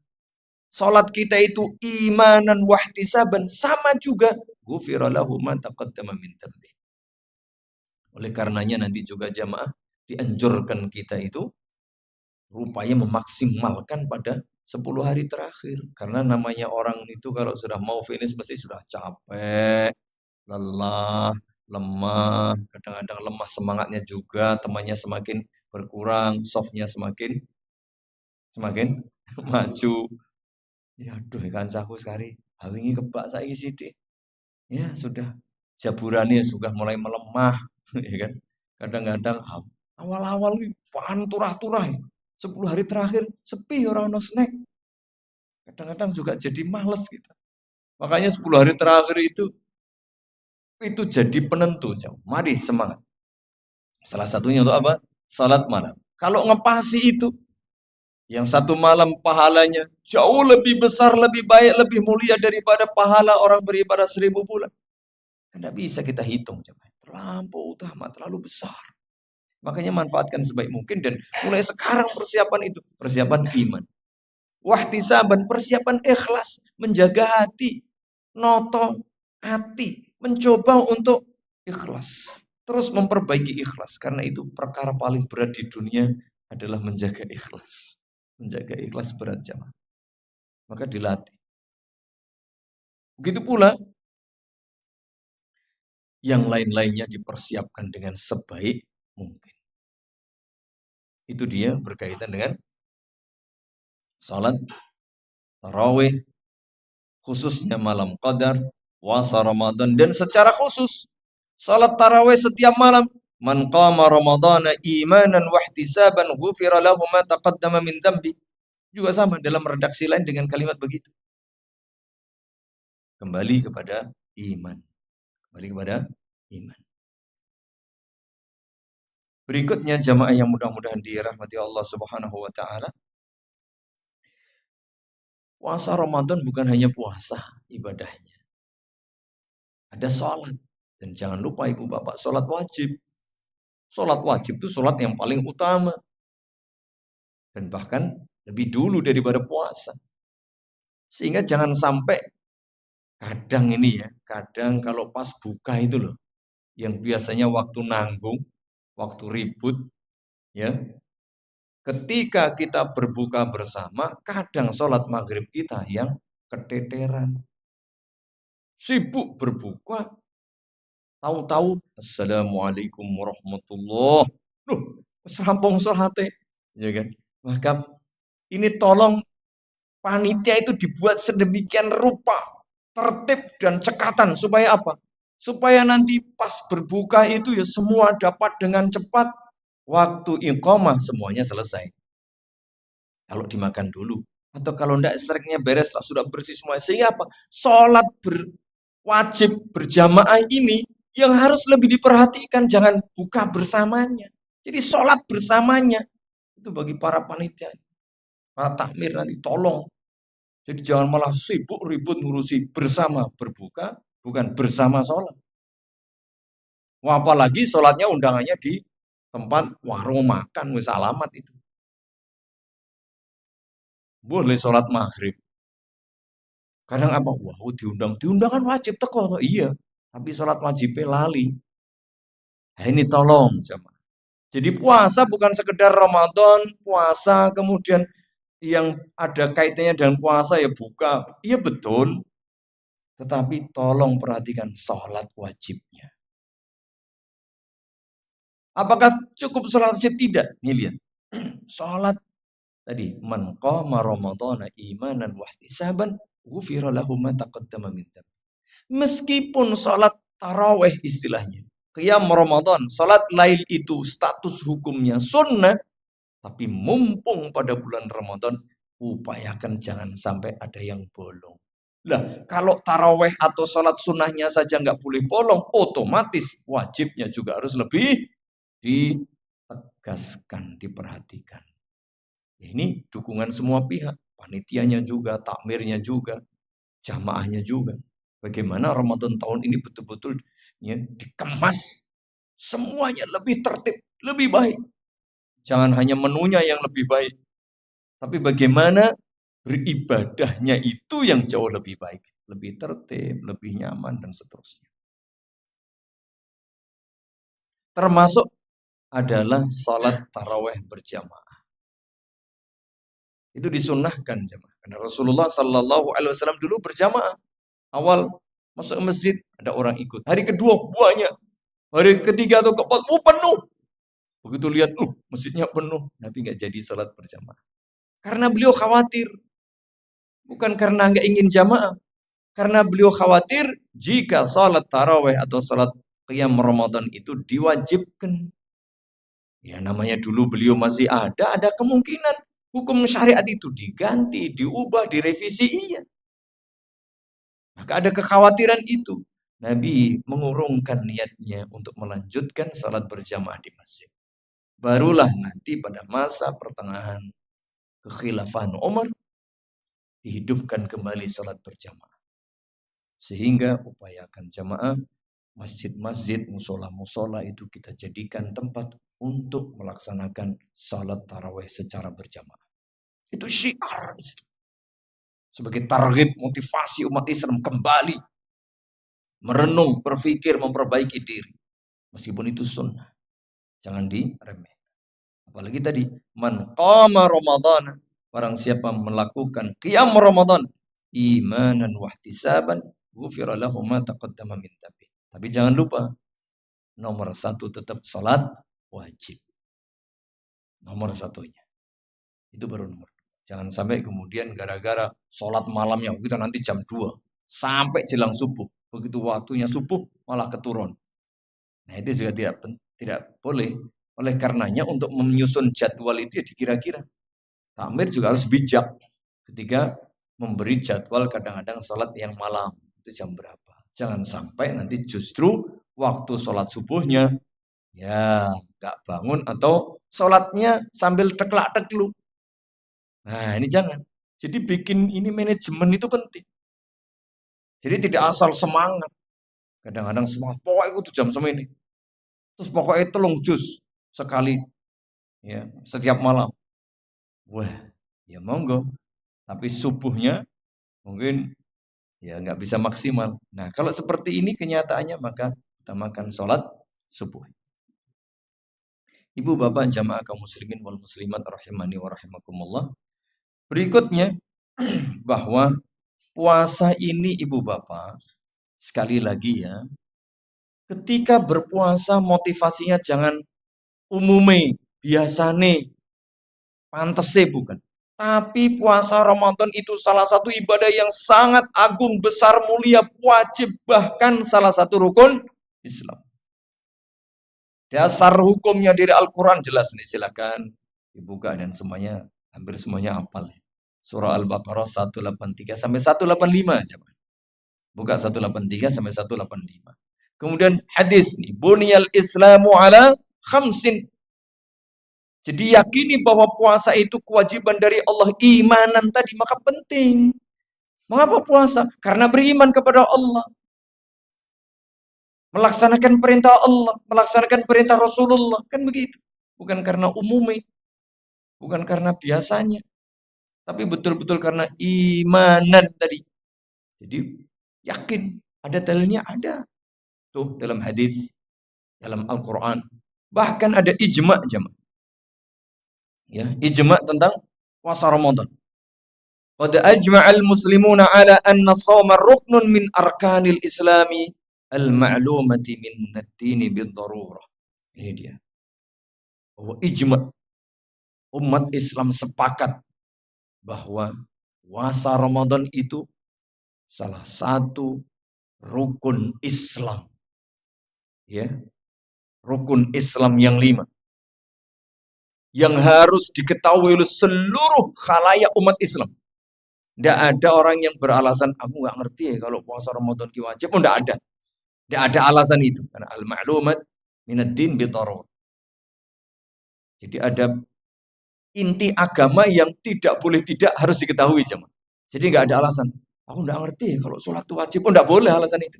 sholat kita itu imanan wahtisaban, sama juga ghufira lahu ma taqaddama min dzambi. Oleh karenanya nanti juga jamaah dianjurkan kita itu rupanya memaksimalkan pada 10 hari terakhir. Karena namanya orang itu kalau sudah mau finish pasti sudah capek, lelah, lemah, kadang-kadang lemah semangatnya juga, temannya semakin berkurang, softnya semakin maju. Ya aduh kancaku sekali, hawingi kebak saiki sithik. Ya sudah, jaburannya sudah mulai melemah, ya kan. Kadang-kadang awal-awal panturah-turah, 10 hari terakhir sepi orang no snack. Kadang-kadang juga jadi males kita. Makanya 10 hari terakhir itu jadi penentu. Mari semangat. Salah satunya untuk apa? Salat malam. Kalau ngepasi itu, yang satu malam pahalanya jauh lebih besar, lebih baik, lebih mulia daripada pahala orang beribadah 1000 bulan. Tidak bisa kita hitung. Terlampau utama, terlalu besar. Makanya manfaatkan sebaik mungkin dan mulai sekarang persiapan itu. Persiapan iman. Wahtisaban, persiapan ikhlas. Menjaga hati. Noto hati. Mencoba untuk ikhlas. Terus memperbaiki ikhlas. Karena itu perkara paling berat di dunia adalah menjaga ikhlas. Menjaga ikhlas berat jamaah. Maka dilatih. Begitu pula yang lain-lainnya dipersiapkan dengan sebaik mungkin. Itu dia berkaitan dengan salat tarawih, khususnya malam Qadar, puasa Ramadan, dan secara khusus salat tarawih setiap malam. Man qama Ramadana imanan wa ihtisaban ghufira lahu ma taqaddama min dzambi. Juga sama dalam redaksi lain dengan kalimat begitu. Kembali kepada iman. Kembali kepada iman. Berikutnya jamaah yang mudah-mudahan dirahmati Allah Subhanahu wa taala. Puasa Ramadan bukan hanya puasa ibadahnya. Ada sholat. Dan jangan lupa ibu bapak, sholat wajib. Sholat wajib itu sholat yang paling utama. Dan bahkan lebih dulu daripada puasa. Sehingga jangan sampai kadang ini ya, kadang kalau pas buka itu loh, yang biasanya waktu nanggung, waktu ribut, ya, ketika kita berbuka bersama, kadang sholat maghrib kita yang keteteran. Sibuk berbuka, tahu-tahu Assalamualaikum warahmatullahi wabarakatuh. Serampung sholatnya, ya kan? Maka ini tolong panitia itu dibuat sedemikian rupa, tertib dan cekatan supaya apa? Supaya nanti pas berbuka itu ya semua dapat dengan cepat, waktu iqamah semuanya selesai. Kalau dimakan dulu, atau kalau enggak streknya beres lah, sudah bersih semua. Sehingga apa? Sholat wajib berjamaah ini yang harus lebih diperhatikan, jangan buka bersamanya. Jadi sholat bersamanya itu bagi para panitia, para takmir nanti tolong. Jadi jangan malah sibuk ribut ngurusi bersama berbuka, bukan bersama sholat. Wah, apalagi sholatnya undangannya di tempat warung makan, wis alamat itu. Boleh sholat maghrib. Kadang apa? Wah, diundang kan wajib teko. Iya, tapi sholat wajibnya lali. Nah, ini tolong jemaah. Jadi puasa bukan sekedar Ramadan, puasa kemudian yang ada kaitannya dengan puasa ya buka. Iya betul. Tetapi tolong perhatikan sholat wajibnya. Apakah cukup sholat wajib? Tidak. Nih lihat. Sholat tadi. Man qama ramadhana imanan wahtisaban ghufira lahu ma taqaddama min dzambi. Meskipun sholat taraweh istilahnya. Qiyam Ramadan, sholat lail itu status hukumnya sunnah. Tapi mumpung pada bulan Ramadan, upayakan jangan sampai ada yang bolong. Lah, kalau taraweh atau sholat sunnahnya saja nggak boleh bolong, otomatis wajibnya juga harus lebih ditegaskan, diperhatikan. Ini dukungan semua pihak, panitianya juga, takmirnya juga, jamaahnya juga. Bagaimana Ramadan tahun ini betul-betul ya, dikemas, semuanya lebih tertib, lebih baik. Jangan hanya menunya yang lebih baik, tapi bagaimana beribadahnya itu yang jauh lebih baik, lebih tertib, lebih nyaman, dan seterusnya. Termasuk adalah salat taraweh berjamaah. Itu disunnahkan jemaah. Karena Rasulullah Sallallahu Alaihi Wasallam dulu berjamaah. Awal masuk masjid ada orang ikut. Hari kedua banyak. Hari ketiga atau keempat penuh. Begitu lihat, masjidnya penuh. Nabi nggak jadi salat berjamaah. Karena beliau khawatir. Bukan karena nggak ingin jamaah. Karena beliau khawatir jika salat taraweh atau salat qiyam Ramadan itu diwajibkan. Ya namanya dulu beliau masih ada kemungkinan hukum syariat itu diganti, diubah, direvisi, iya. Maka ada kekhawatiran itu. Nabi mengurungkan niatnya untuk melanjutkan salat berjamaah di masjid. Barulah nanti pada masa pertengahan kekhilafahan Umar dihidupkan kembali salat berjamaah. Sehingga upayakan jamaah, masjid-masjid, musola-musola itu kita jadikan tempat untuk melaksanakan salat tarawih secara berjamaah. Itu syiar Islam. Sebagai targhib, motivasi umat Islam kembali merenung, berpikir, memperbaiki diri. Meskipun itu sunnah. Jangan diremehkan. Apalagi tadi, man qama Ramadan, barang siapa melakukan qiyam Ramadan, imanan wahtisaban, ghufira lahu ma taqaddama min dzambi. Tapi jangan lupa, nomor satu tetap salat wajib. Nomor satunya. Itu baru nomor. Jangan sampai kemudian gara-gara sholat malamnya kita nanti jam 2 sampai jelang subuh. Begitu waktunya subuh malah keturun. Nah itu juga tidak boleh. Oleh karenanya untuk menyusun jadwal itu ya dikira-kira. Takmir juga harus bijak ketika memberi jadwal kadang-kadang sholat yang malam. Itu jam berapa. Jangan sampai nanti justru waktu sholat subuhnya ya gak bangun atau sholatnya sambil teklak-tekluk. Nah ini jangan. Jadi bikin ini manajemen itu penting. Jadi tidak asal semangat. Kadang-kadang semangat, pokoknya itu jam semini. Terus pokoknya telung jus sekali ya setiap malam. Wah ya monggo. Tapi subuhnya mungkin ya nggak bisa maksimal. Nah kalau seperti ini kenyataannya maka utamakan sholat subuh. Ibu bapak jamaah kaum muslimin wal muslimat rahimani wa rahimakumullah. Berikutnya bahwa puasa ini ibu bapak, sekali lagi ya, ketika berpuasa motivasinya jangan umume, biasane, pantese bukan. Tapi puasa Ramadan itu salah satu ibadah yang sangat agung, besar, mulia, wajib, bahkan salah satu rukun Islam. Dasar hukumnya dari Al-Quran jelas nih, silakan dibuka dan semuanya, hampir semuanya hafal. Surah Al-Baqarah 183 sampai 185 coba. Buka 183 sampai 185. Kemudian hadis nih, buniyal Islamu ala khamsin. Jadi yakini bahwa puasa itu kewajiban dari Allah, imanan tadi, maka penting. Mengapa puasa? Karena beriman kepada Allah. Melaksanakan perintah Allah, melaksanakan perintah Rasulullah, kan begitu. Bukan karena umumnya, bukan karena biasanya, tapi betul-betul karena imanan tadi. Jadi yakin, ada dalilnya, ada. Tuh dalam hadis, dalam Al-Quran, bahkan ada ijma' jemaah. Ya, ijma' tentang puasa Ramadan. Qad ajma'al muslimuna ala anna shawma ruknun min arkanil islami al-ma'lumati min ad-dini bid-darurah. Ini dia. Bahwa ijma' umat Islam sepakat bahwa puasa Ramadan itu salah satu rukun Islam. Ya. Rukun Islam yang 5. Yang harus diketahui oleh seluruh khalayak umat Islam. Tidak ada orang yang beralasan, aku nggak ngerti ya kalau puasa Ramadan ki wajib. Oh, tidak ada. Tidak ada alasan itu. Karena al-ma'lumat minad-din bidarurah. Jadi ada inti agama yang tidak boleh tidak harus diketahui jemaah. Jadi nggak ada alasan. Aku nggak ngerti ya kalau sholat itu wajib. Oh, nggak boleh alasan itu.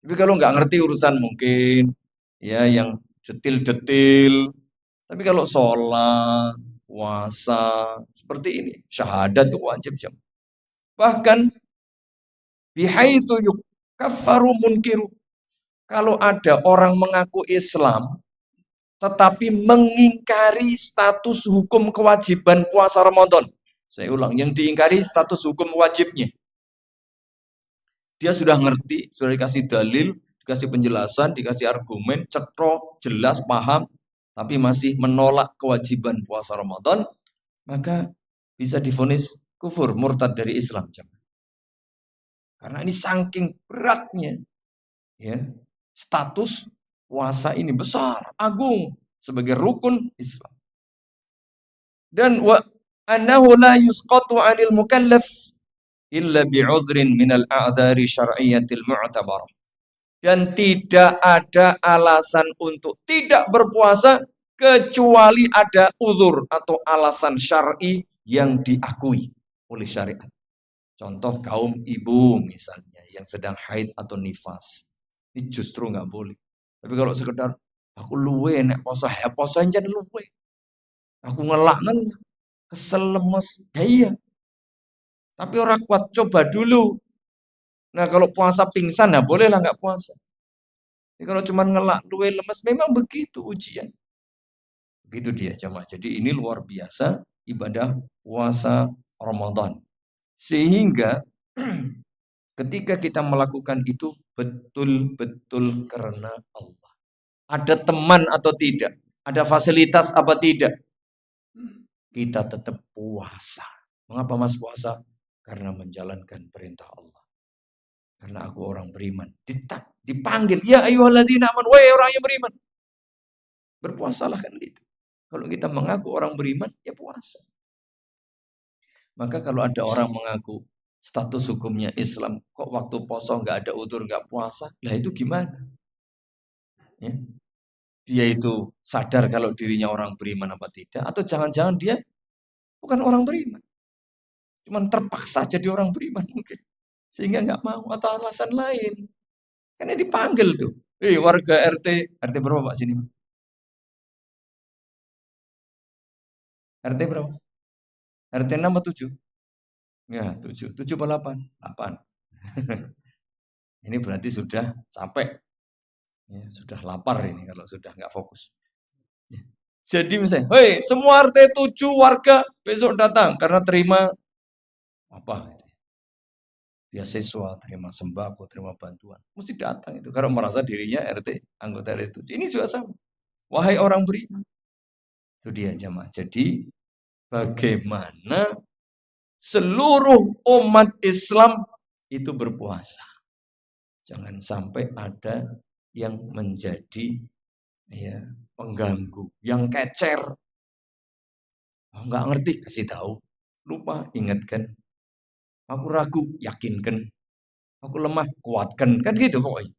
Tapi kalau nggak ngerti urusan mungkin ya yang detil-detil. Tapi kalau sholat, puasa, seperti ini, syahadat itu wajib jemaah. Bahkan bihaitsu yukaffaru munkiru. Kalau ada orang mengaku Islam tetapi mengingkari status hukum kewajiban puasa Ramadan. Saya ulang, yang diingkari status hukum wajibnya. Dia sudah ngerti, sudah dikasih dalil, dikasih penjelasan, dikasih argumen, cetrok, jelas, paham, tapi masih menolak kewajiban puasa Ramadan, maka bisa divonis kufur, murtad dari Islam. Karena ini saking beratnya, ya, status puasa ini besar, agung sebagai rukun Islam. Dan wa annahu la yusqatu 'anil mukallaf illa bi'udhrin minal a'dzari syar'iyyatil mu'tabar. Dan tidak ada alasan untuk tidak berpuasa kecuali ada uzur atau alasan syar'i yang diakui oleh syariat. Contoh kaum ibu misalnya yang sedang haid atau nifas. Ini justru nggak boleh. Tapi kalau sekedar aku luwe nek poso, ya poso aja luwe. Aku ngelak kesel lemes. Ya iya. Tapi orang kuat, coba dulu. Nah kalau puasa pingsan, nah bolehlah nggak puasa. Jadi kalau cuma ngelak, luwe, lemes, memang begitu ujian. Begitu dia jemaah. Jadi ini luar biasa ibadah puasa Ramadan. Sehingga ketika kita melakukan itu betul-betul karena Allah. Ada teman atau tidak, ada fasilitas apa tidak, kita tetap puasa. Mengapa mas puasa? Karena menjalankan perintah Allah. Karena aku orang beriman. Dipanggil, ya ayyuhalladzina amanu, wahai orang yang beriman. Berpuasalah kan gitu. Kalau kita mengaku orang beriman, ya puasa. Maka kalau ada orang mengaku status hukumnya Islam, kok waktu poso nggak ada udzur, nggak puasa, lah itu gimana? Ya. Dia itu sadar kalau dirinya orang beriman apa tidak, atau jangan-jangan dia bukan orang beriman, cuman terpaksa jadi orang beriman mungkin, sehingga nggak mau atau alasan lain. Karena dipanggil tuh, warga RT berapa Pak sini? RT berapa? RT 6 atau 7? Ya 7 apa 8? 8. Ini berarti sudah capek. Ya, sudah lapar ini kalau sudah nggak fokus. Ya. Jadi misalnya, hei semua RT 7 warga besok datang karena terima apa? Beasiswa, terima sembako, terima bantuan. Mesti datang itu karena merasa dirinya anggota RT 7. Ini juga sama. Wahai orang beriman. Itu dia jemaah. Jadi bagaimana seluruh umat Islam itu berpuasa. Jangan sampai ada yang menjadi pengganggu, yang kecer. Nggak ngerti, kasih tahu. Lupa, ingatkan. Aku ragu, yakinkan. Aku lemah, kuatkan. Kan gitu pokoknya.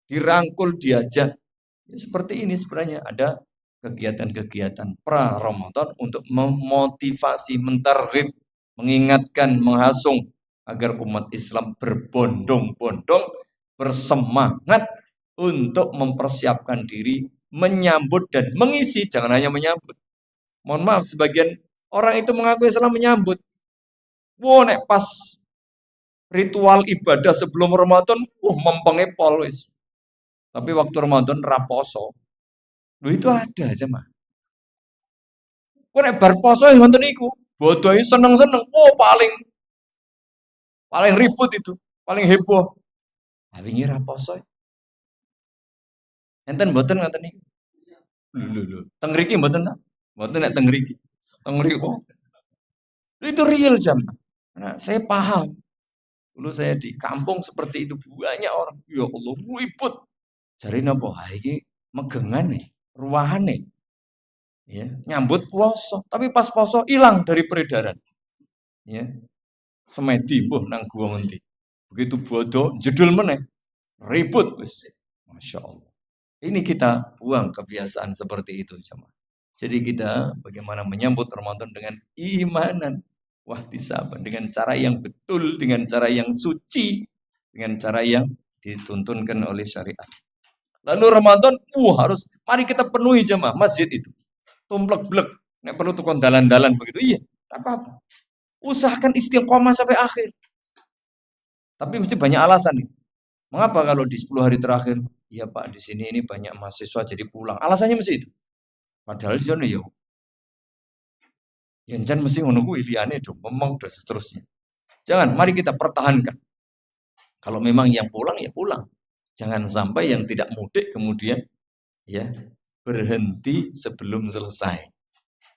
Dirangkul, diajak. Ya, seperti ini sebenarnya ada kegiatan-kegiatan pra-Ramadan untuk memotivasi, mentarghib, mengingatkan, menghasung agar umat Islam berbondong-bondong, bersemangat untuk mempersiapkan diri, menyambut dan mengisi, jangan hanya menyambut. Mohon maaf, sebagian orang itu mengaku Islam menyambut. Wah, nek pas ritual ibadah sebelum Ramadan, mempenge pol wis. Tapi waktu Ramadan raposo. Loh itu ada aja mah. Kok nek bar poso yang ngoten niku, bodoh seneng-seneng. Oh, paling ribut itu, paling heboh. Wingi raposo. Enten mboten ngoten niku. Lho. Teng mriki mboten ta? Mboten nek teng mriki. Teng mriki kok. Itu real jam. Nah, saya paham. Dulu saya di kampung seperti itu banyak orang. Ya Allah, ribut. Jari napa? Ha iki megengan nih, ruahan nih. Ya, nyambut poso, tapi pas poso hilang dari peredaran. Ya. Semedi mbuh nang gua ngendi. Begitu bodoh, jedul meneh. Ribut wis. Masya Allah. Ini kita buang kebiasaan seperti itu, jemaah. Jadi kita bagaimana menyambut Ramadan dengan imanan, wahtisaban, dengan cara yang betul, dengan cara yang suci, dengan cara yang dituntunkan oleh syariat. Lalu Ramadan, harus mari kita penuhi jemaah masjid itu. Tumplek-blek, nek perlu tukon dalan-dalan begitu. Iya, tak apa-apa. Usahakan istiqomah sampai akhir. Tapi mesti banyak alasan nih. Mengapa kalau di 10 hari terakhir, ya Pak, di sini ini banyak mahasiswa jadi pulang. Alasannya mesti itu. Padahal di sana ya jan mesti ngono kuwi liyane dong, ngomong dan seterusnya. Jangan, mari kita pertahankan. Kalau memang yang pulang ya pulang. Jangan sampai yang tidak mudik kemudian ya berhenti sebelum selesai.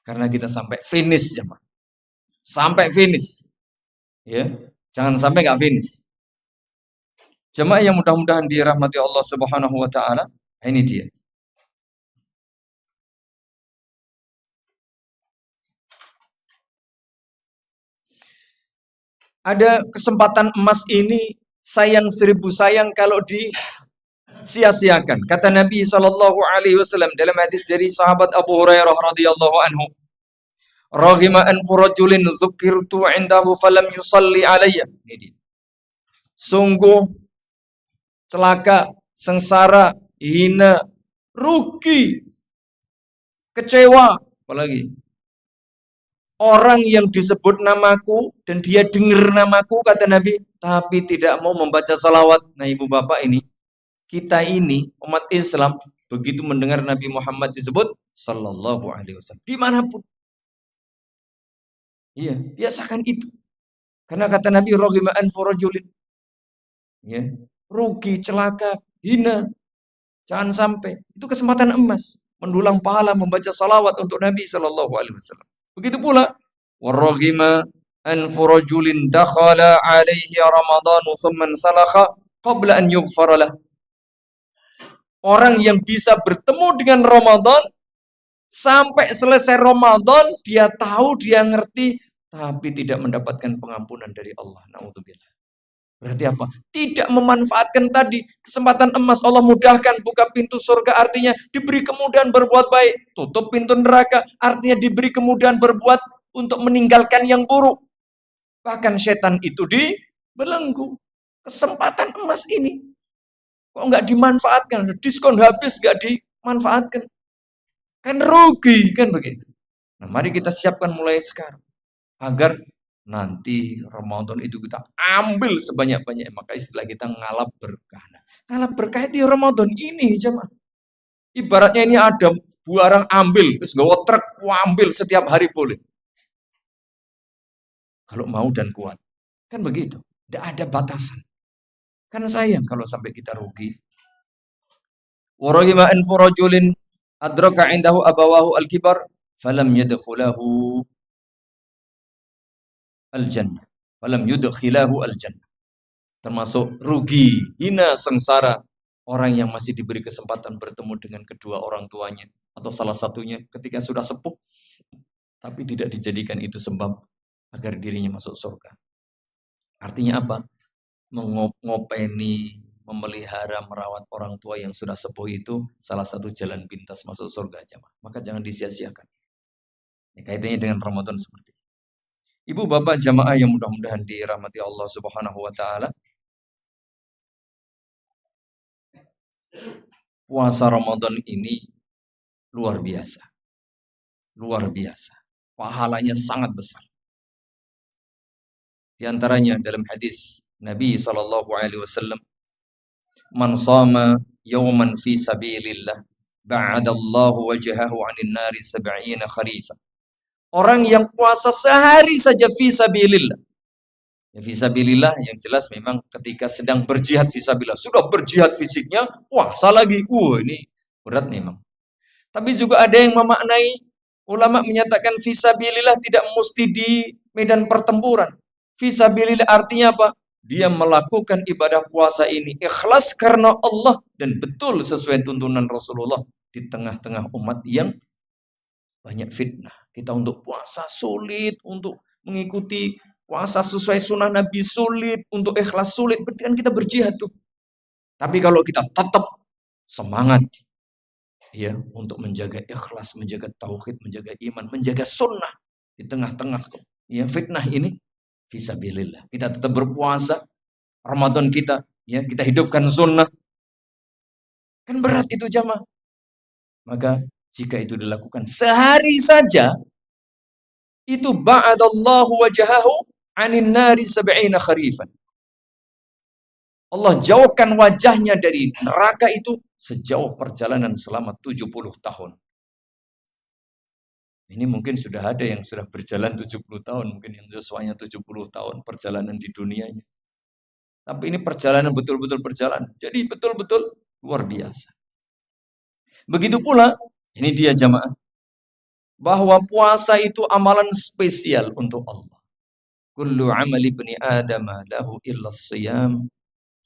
Karena kita sampai finish jemaah. Sampai finish. Ya. Jangan sampai nggak finish. Jemaah yang mudah-mudahan dirahmati Allah Subhanahu wa taala, ini dia. Ada kesempatan emas ini sayang 1000 sayang kalau sia-siakan. Kata Nabi SAW dalam hadis dari sahabat Abu Hurairah radhiyallahu anhu, "Raghima anfu rajulin dzukirtu 'indahu falam yusalli alayya." Sungguh celaka, sengsara, hina, rugi, kecewa, apalagi orang yang disebut namaku dan dia dengar namaku, kata Nabi, tapi tidak mau membaca salawat. Nah, ibu bapak ini, kita ini umat Islam begitu mendengar Nabi Muhammad disebut sallallahu alaihi wasallam dimanapun, iya, biasakan itu. Karena kata Nabi, raghima anfu rajulin, ya, rugi, celaka, hina. Jangan sampai. Itu kesempatan emas mendulang pahala membaca salawat untuk Nabi sallallahu alaihi wasallam. Begitu pula warraghima anfu rajulin dakhala alaihi ramadan thumma salakha qabla an yughfara lah. Orang yang bisa bertemu dengan Ramadan sampai selesai Ramadan, dia tahu, dia ngerti, tapi tidak mendapatkan pengampunan dari Allah. Na'udzubillah. Berarti apa? Tidak memanfaatkan tadi kesempatan emas. Allah mudahkan buka pintu surga, artinya diberi kemudahan berbuat baik. Tutup pintu neraka, artinya diberi kemudahan berbuat untuk meninggalkan yang buruk. Bahkan setan itu dibelenggu. Kesempatan emas ini kok nggak dimanfaatkan? Diskon habis nggak dimanfaatkan, kan rugi, kan begitu. Nah, mari kita siapkan mulai sekarang agar nanti Ramadan itu kita ambil sebanyak-banyak, maka istilah kita ngalap berkah. Kalau berkait di Ramadan ini jemaah. Ibaratnya ini ada barang ambil, terus gawa truk ambil setiap hari boleh. Kalau mau dan kuat. Kan begitu. Tidak ada batasan. Kan sayang kalau sampai kita rugi. Warahima anfu rajulin adraka indahu abawahu al-kibar falam yadkhulahu al-jannah. Falam yudkhilahu al-jannah. Termasuk rugi, hina, sengsara orang yang masih diberi kesempatan bertemu dengan kedua orang tuanya atau salah satunya ketika sudah sepuh tapi tidak dijadikan itu sebab agar dirinya masuk surga. Artinya apa? Mengopeni, memelihara, merawat orang tua yang sudah sepuh itu salah satu jalan pintas masuk surga, jemaah. Maka jangan disia-siakan. Ini kaitannya dengan Ramadan seperti ini. Ibu bapak jamaah yang mudah-mudahan dirahmati Allah Subhanahu wa taala. Puasa Ramadan ini luar biasa. Luar biasa. Pahalanya sangat besar. Di antaranya dalam hadis Nabi SAW, "Man shama yawman fi sabilillah, ba'adallahu wajhahu 'anil nari 70 kharifah." Orang yang puasa sehari saja fi sabilillah. Ya, fi sabilillah yang jelas memang ketika sedang berjihad fi sabilillah, sudah berjihad fisiknya, puasa lagi. Ini berat memang. Tapi juga ada yang memaknai, ulama menyatakan fi sabilillah tidak mesti di medan pertempuran. Fi sabilillah artinya apa? Dia melakukan ibadah puasa ini ikhlas karena Allah dan betul sesuai tuntunan Rasulullah di tengah-tengah umat yang banyak fitnah. Kita untuk puasa sulit, untuk mengikuti puasa sesuai sunnah Nabi sulit, untuk ikhlas sulit. Berarti kan kita berjihad tuh. Tapi kalau kita tetap semangat ya untuk menjaga ikhlas, menjaga tauhid, menjaga iman, menjaga sunnah di tengah-tengah ya fitnah ini, fisabilillah. Kita tetap berpuasa, Ramadan kita, ya kita hidupkan sunnah. Kan berat itu jamaah. Maka jika itu dilakukan sehari saja, itu ba'adallahu wajahahu 'anin nari 70 kharifan. Allah jauhkan wajahnya dari neraka itu sejauh perjalanan selama 70 tahun. Ini mungkin sudah ada yang sudah berjalan 70 tahun, mungkin yang sesuanya 70 tahun perjalanan di dunianya. Tapi ini perjalanan betul-betul perjalanan. Jadi betul-betul luar biasa. Begitu pula, ini dia jamaah, bahwa puasa itu amalan spesial untuk Allah. Kullu amali ibni adama lahu illa siyam.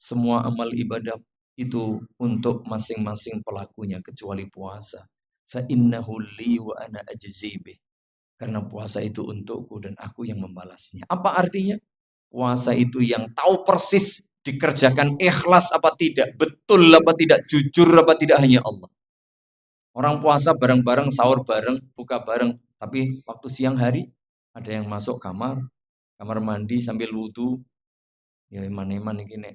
Semua amal ibadah itu untuk masing-masing pelakunya kecuali puasa. Fa innahu li wa ana ajzi bih. Karena puasa itu untukku dan aku yang membalasnya. Apa artinya? Puasa itu yang tahu persis dikerjakan ikhlas apa tidak, betul apa tidak, jujur apa tidak, hanya Allah. Orang puasa bareng-bareng, sahur bareng, buka bareng, tapi waktu siang hari ada yang masuk kamar mandi sambil wudu, ya iman-iman ini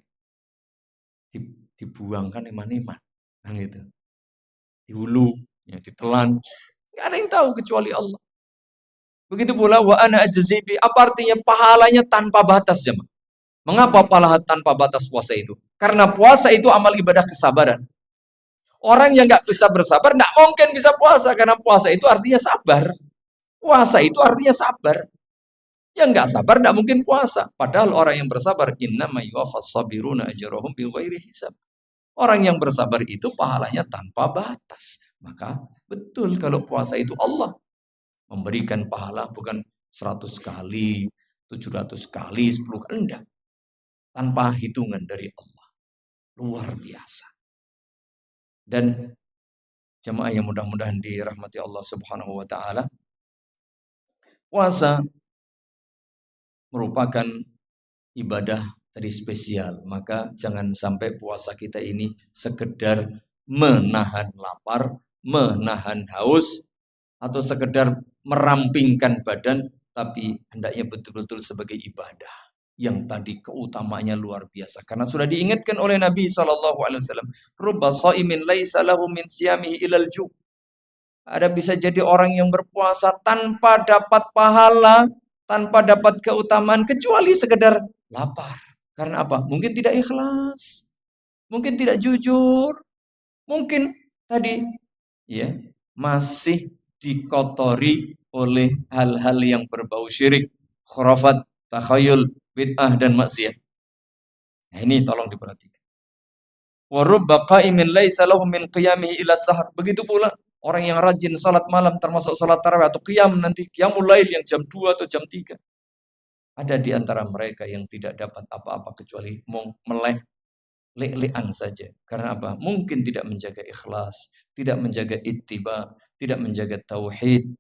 dibuangkan iman-iman, kan gitu, dihulu, ya ditelan, nggak ada yang tahu kecuali Allah. Begitu pula wa ana ajzibi, apa artinya pahalanya tanpa batas jemaah. Mengapa pahala tanpa batas puasa itu? Karena puasa itu amal ibadah kesabaran. Orang yang nggak bisa bersabar nggak mungkin bisa puasa, karena puasa itu artinya sabar. Puasa itu artinya sabar. Yang nggak sabar nggak mungkin puasa. Padahal orang yang bersabar, innama yuwaffas sabiruna ajrahum bighairi hisab. Orang yang bersabar itu pahalanya tanpa batas. Maka betul kalau puasa itu Allah memberikan pahala bukan 100 kali, 700 kali, 10 kali, enggak. Tanpa hitungan dari Allah. Luar biasa. Dan jemaah yang mudah-mudahan dirahmati Allah Subhanahu wa taala, puasa merupakan ibadah tadi spesial. Maka jangan sampai puasa kita ini sekedar menahan lapar, menahan haus, atau sekedar merampingkan badan, tapi hendaknya betul-betul sebagai ibadah yang tadi keutamanya luar biasa. Karena sudah diingatkan oleh Nabi SAW, rubba shaimin laisa lahu min siyamihi ilal ju'. Ada bisa jadi orang yang berpuasa tanpa dapat pahala, tanpa dapat keutamaan, kecuali sekedar lapar. Karena apa? Mungkin tidak ikhlas. mungkin tidak jujur, mungkin tadi ya masih dikotori oleh hal-hal yang berbau syirik, khurafat, takhayul, bid'ah dan maksiat. Nah, ini tolong diperhatikan. Wa rubba qa'imin laisa lahu min qiyamihi ila sahar. Begitu pula orang yang rajin salat malam termasuk salat tarawih atau qiyam nanti qiyamul lail yang jam 2 atau jam 3. Ada di antara mereka yang tidak dapat apa-apa kecuali melek lek-lekan saja. Karena apa? Mungkin tidak menjaga ikhlas, tidak menjaga ittiba, tidak menjaga tauhid.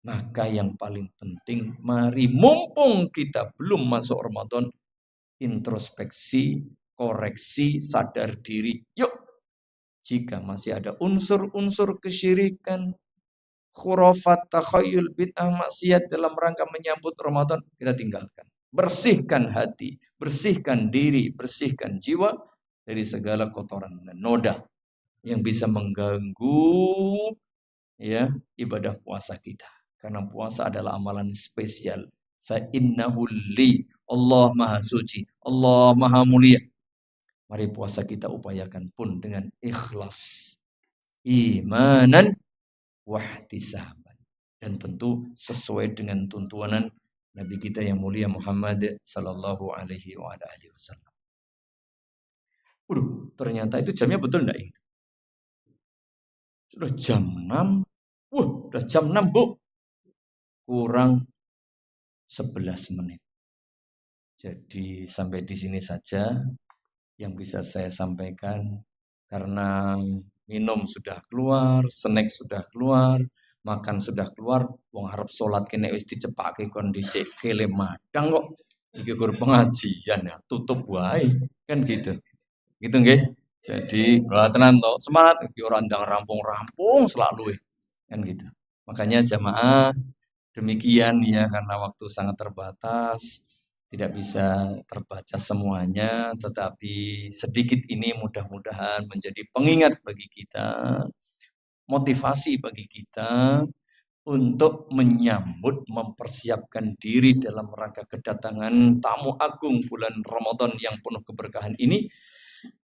Maka yang paling penting, mari mumpung kita belum masuk Ramadan, introspeksi, koreksi, sadar diri. Yuk, jika masih ada unsur-unsur kesyirikan, khurafat, takhayul, bid'ah, maksiat dalam rangka menyambut Ramadan, kita tinggalkan. Bersihkan hati, bersihkan diri, bersihkan jiwa dari segala kotoran dan noda yang bisa mengganggu ya ibadah puasa kita. Karena puasa adalah amalan spesial. Fa innahu li, Allah Maha Suci, Allah Maha Mulia. Mari puasa kita upayakan pun dengan ikhlas, imanan, wahtisaban, dan tentu sesuai dengan tuntunan Nabi kita yang mulia Muhammad sallallahu alaihi wasallam. Ternyata itu jamnya betul enggak itu? Sudah jam 6. Sudah jam 6, Bu. Kurang 11 menit. Jadi sampai di sini saja yang bisa saya sampaikan, karena minum sudah keluar, snack sudah keluar, makan sudah keluar, wong arep salat kene wis dicepake kondisi kele madang kok. Iki gur pengajian ya, tutup wae. Kan gitu. Gitu nggih. Jadi tenan to, semangat iki ora ndang rampung-rampung selalu kan gitu. Makanya jamaah demikian ya, karena waktu sangat terbatas, tidak bisa terbaca semuanya, tetapi sedikit ini mudah-mudahan menjadi pengingat bagi kita, motivasi bagi kita untuk menyambut, mempersiapkan diri dalam rangka kedatangan tamu agung bulan Ramadan yang penuh keberkahan ini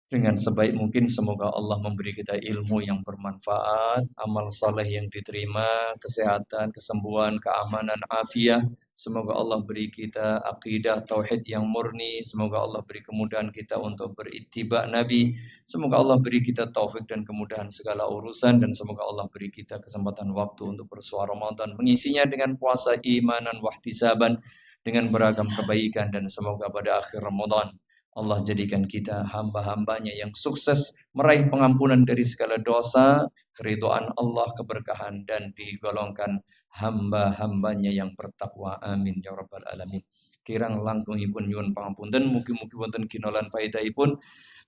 dengan sebaik mungkin. Semoga Allah memberi kita ilmu yang bermanfaat, amal saleh yang diterima, kesehatan, kesembuhan, keamanan, afiah. Semoga Allah beri kita akidah tauhid yang murni. Semoga Allah beri kemudahan kita untuk berittiba Nabi. Semoga Allah beri kita taufik dan kemudahan segala urusan, dan semoga Allah beri kita kesempatan waktu untuk bersuara Ramadan, mengisinya dengan puasa imanan wahtisaban dengan beragam kebaikan, dan semoga pada akhir Ramadan Allah jadikan kita hamba-hambanya yang sukses meraih pengampunan dari segala dosa, keridhaan Allah, keberkahan, dan digolongkan hamba-hambanya yang bertakwa. Amin ya rabbal alamin. Kirang langkungipun nyuwun pangapunten, mugi-mugi wonten ginolan faedahipun.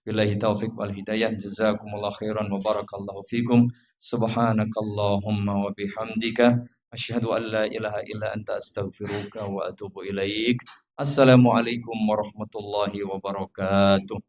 Billahi taufik wal hidayah. Jazakumullah khairan wa barakallahu fikum. Subhanakallahumma wa bihamdika asyhadu an la ilaha illa anta astaghfiruka wa atubu ilaik. Assalamualaikum warahmatullahi wabarakatuh.